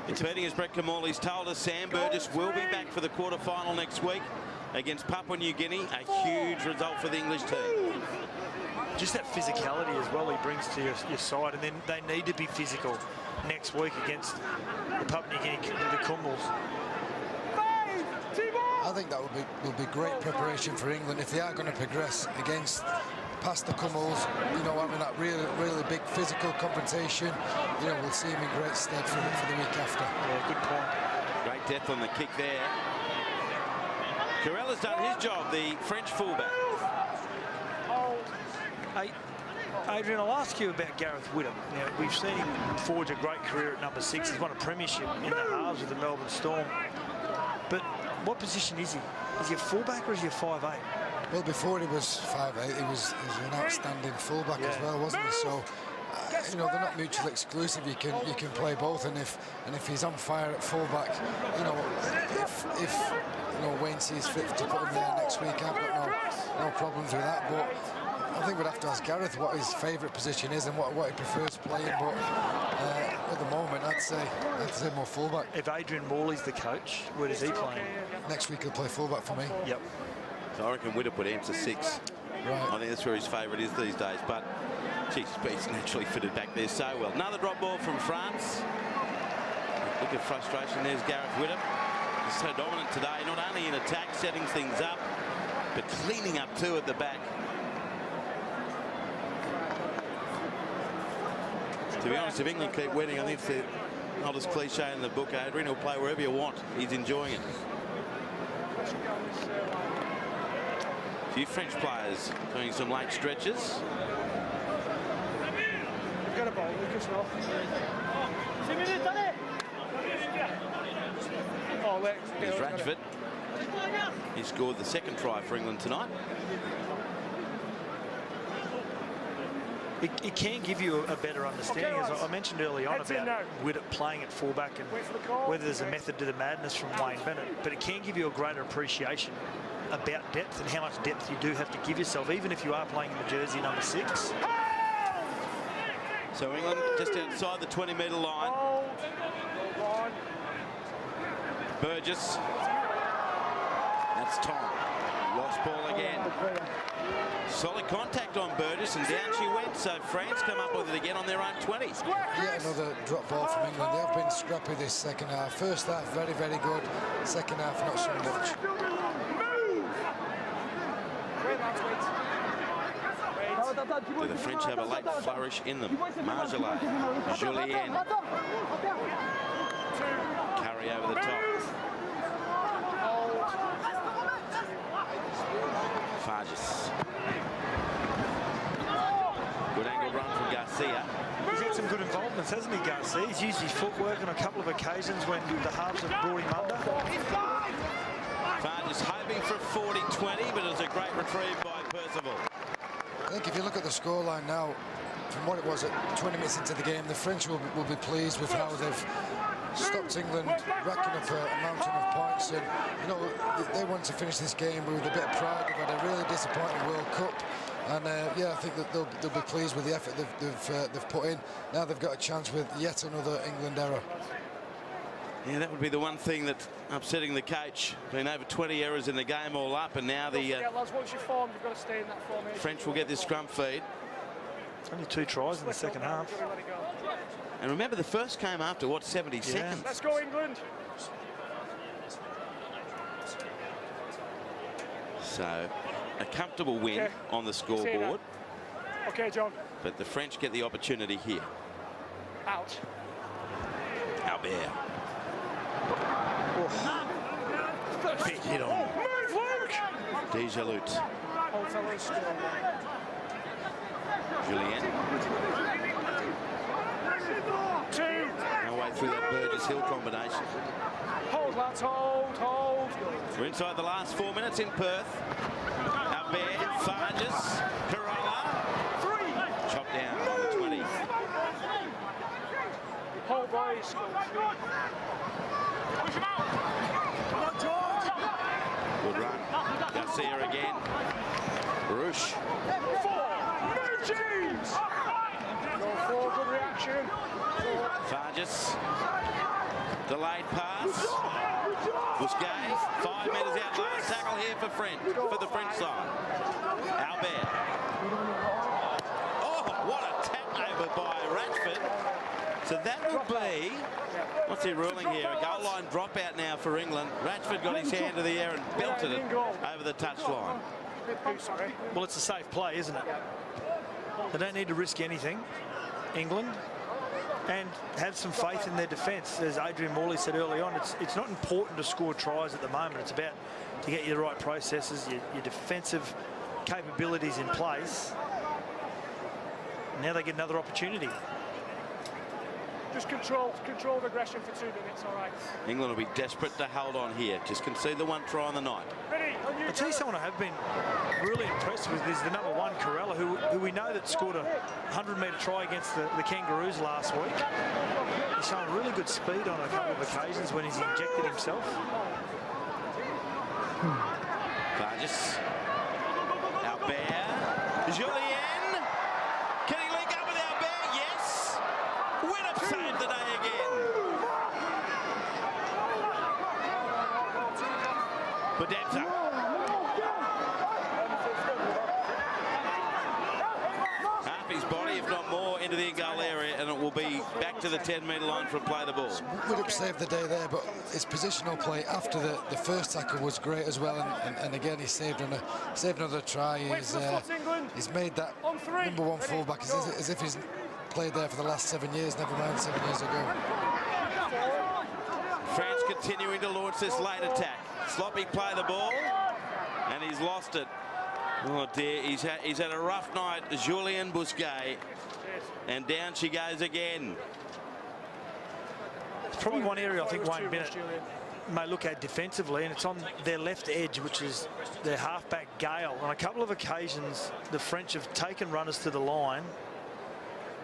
Repeating as Brett Kamali's told us, Sam Burgess will be back for the quarter-final next week against Papua New Guinea. A huge result for the English team. Just that physicality as well he brings to your side, and then they need to be physical next week against the Papua New Guinea, the Kumals. I think that will be great preparation for England if they are going to progress against past the Kumals. You know, having that really big physical confrontation. You know, we'll see him in great stead for the week after. Yeah, good point. Great depth on the kick there. Kerella's done his job, the French fullback. Hey, Adrian, I'll ask you about Gareth Widdop. Now, we've seen him forge a great career at number 6. He's won a premiership in the halves with the Melbourne Storm. But what position is he? Is he a fullback or is he a 5'8"? Well, before he was 5'8", he was an outstanding fullback as well, wasn't he? So you know, they're not mutually exclusive. You can play both, and if he's on fire at fullback, you know, if you know Wayne sees fit to put him there next week, I've got no problems with that. But I think we'd have to ask Gareth what his favourite position is and what he prefers playing. But at the moment, I'd say more fullback. If Adrian Morley's the coach, where does he play? Next week he'll play fullback for me. Yep. So I reckon Widdop would answer 6. Right. I think that's where his favourite is these days. But geez, he's naturally fitted back there so well. Another drop ball from France. Look at frustration. There's Gareth Widdop. He's so dominant today, not only in attack, setting things up, but cleaning up too at the back. To be honest, if England keep winning, I think it's the oldest cliche in the book, Adrian. He'll play wherever you want. He's enjoying it. A few French players doing some late stretches. Get a ball, Lucas, now. Oh, Here's Ratchford. He scored the second try for England tonight. It can give you a better understanding, as I mentioned early on, about Widdop playing at fullback and whether there's a method to the madness from Wayne Bennett. But it can give you a greater appreciation about depth and how much depth you do have to give yourself, even if you are playing in the jersey number 6. So England just outside the 20-metre line. Burgess. That's Tom. Lost ball again. Solid contact on Burgess, and down she went. So France come up with it again on their own 20. Yeah, another drop ball from England. They have been scrappy this second half. First half, very, very good. Second half, not so much. Do the French have a late flourish in them? Marjolais, Julien. Curry over the top. Farges. Good angle run from Garcia. He's had some good involvements, hasn't he, Garcia? He's used his footwork on a couple of occasions when the halves have brought him under. Farges hoping for a 40-20, but it was a great retrieve by Percival. I think if you look at the scoreline now, from what it was at 20 minutes into the game, the French will be pleased with how they've stopped England racking up a mountain of points. And you know, they want to finish this game with a bit of pride. They've had a really disappointing World Cup, and yeah, I think that they'll be pleased with the effort they've put in. Now they've got a chance with yet another England error. Yeah, that would be the one thing that's upsetting the coach. Been over 20 errors in the game all up, and now the French will get this scrum feed. Only 2 tries in the second half. And remember, the first came after, what, 70 seconds? Let's go, England. So, a comfortable win on the scoreboard. Okay, John. But the French get the opportunity here. Out. Albert. Big hit on. Move, Luke! Dejalut. Julien. No way through that Burgess-Hill combination. Hold, lads, hold. We're inside the last 4 minutes in Perth. Albert, Farges, Corolla. 3. Chopped down by the 20. Hold, boys. Push him out. Come on, George. Good run. Garcia again. Roosh. 4. Move, James. Go 4. Good reaction. Farges. Delayed pass. Busquets. 5 metres out. Last tackle here for the French side. Albert. Oh, what a tackle by Ratchford. So that would be, what's he ruling here? A goal line dropout now for England. Ratchford got his hand to the air and belted it over the touchline. Well, it's a safe play, isn't it? They don't need to risk anything, England, and have some faith in their defence. As Adrian Morley said early on, it's not important to score tries at the moment. It's about to get your right processes, your defensive capabilities in place. Now they get another opportunity. Just controlled aggression for 2 minutes, all right. England will be desperate to hold on here. Just concede the 1 try on the night. Ready, on you. I'll tell you someone I have been really impressed with is the number 1, Corella, who we know that scored a 100-metre try against the Kangaroos last week. He's shown really good speed on a couple of occasions when he's injected himself. Burgess. Albert. Julien. Can he link up with Albert? Yes. Winnop saved the day again. Bedetta. Half his body, if not more, into the in-goal area, and it will be back to the 10-metre line from play the ball. Widdop saved the day there, but his positional play after the first tackle was great as well, and again he saved another try. He's made that number 1 fullback as if he's played there for the last 7 years, never mind 7 years ago. France continuing to launch this late attack. Sloppy play the ball, and he's lost it. Oh dear, he's had a rough night, Julien Busquet, and down she goes again. It's probably one area I think Wayne Bennett may look at defensively, and it's on their left edge, which is their halfback Gale. On a couple of occasions, the French have taken runners to the line,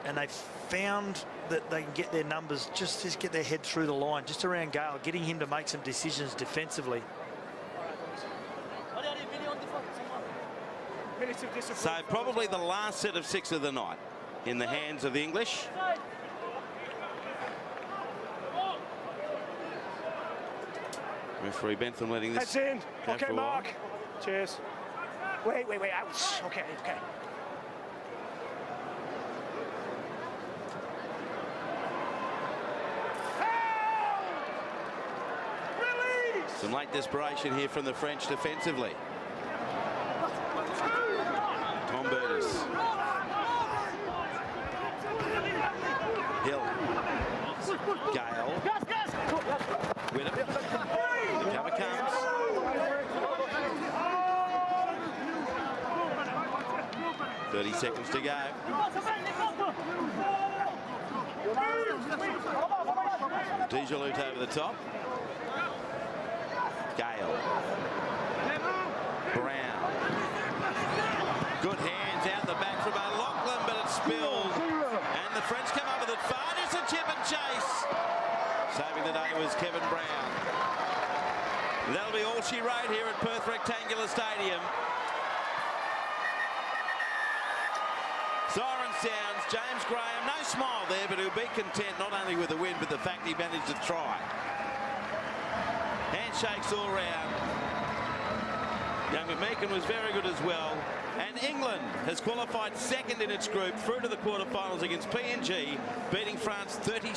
and they've found that they can get their numbers, just get their head through the line, just around Gale, getting him to make some decisions defensively. So probably the last set of 6 of the night in the hands of the English. Referee Bentham letting this Heads in. go Okay, for a while. Mark. Cheers. Wait. Ouch. Okay. Release! Some late desperation here from the French defensively. Tom Burgess. Hill. Gale. Winnop. The cover comes. 30 seconds to go. Dejalut over the top. Gale. Brown. Good hands out the back from O'Loughlin, but it's spilled. And the French come up with it far. It's a chip and chase. Saving the day was Kevin Brown. That'll be all she wrote here at Perth Rectangular Stadium. Siren sounds. James Graham, no smile there, but he'll be content not only with the win, but the fact he managed to try. Handshakes all round. Young McMeekin was very good as well. And England has qualified second in its group through to the quarterfinals against PNG, beating France 30.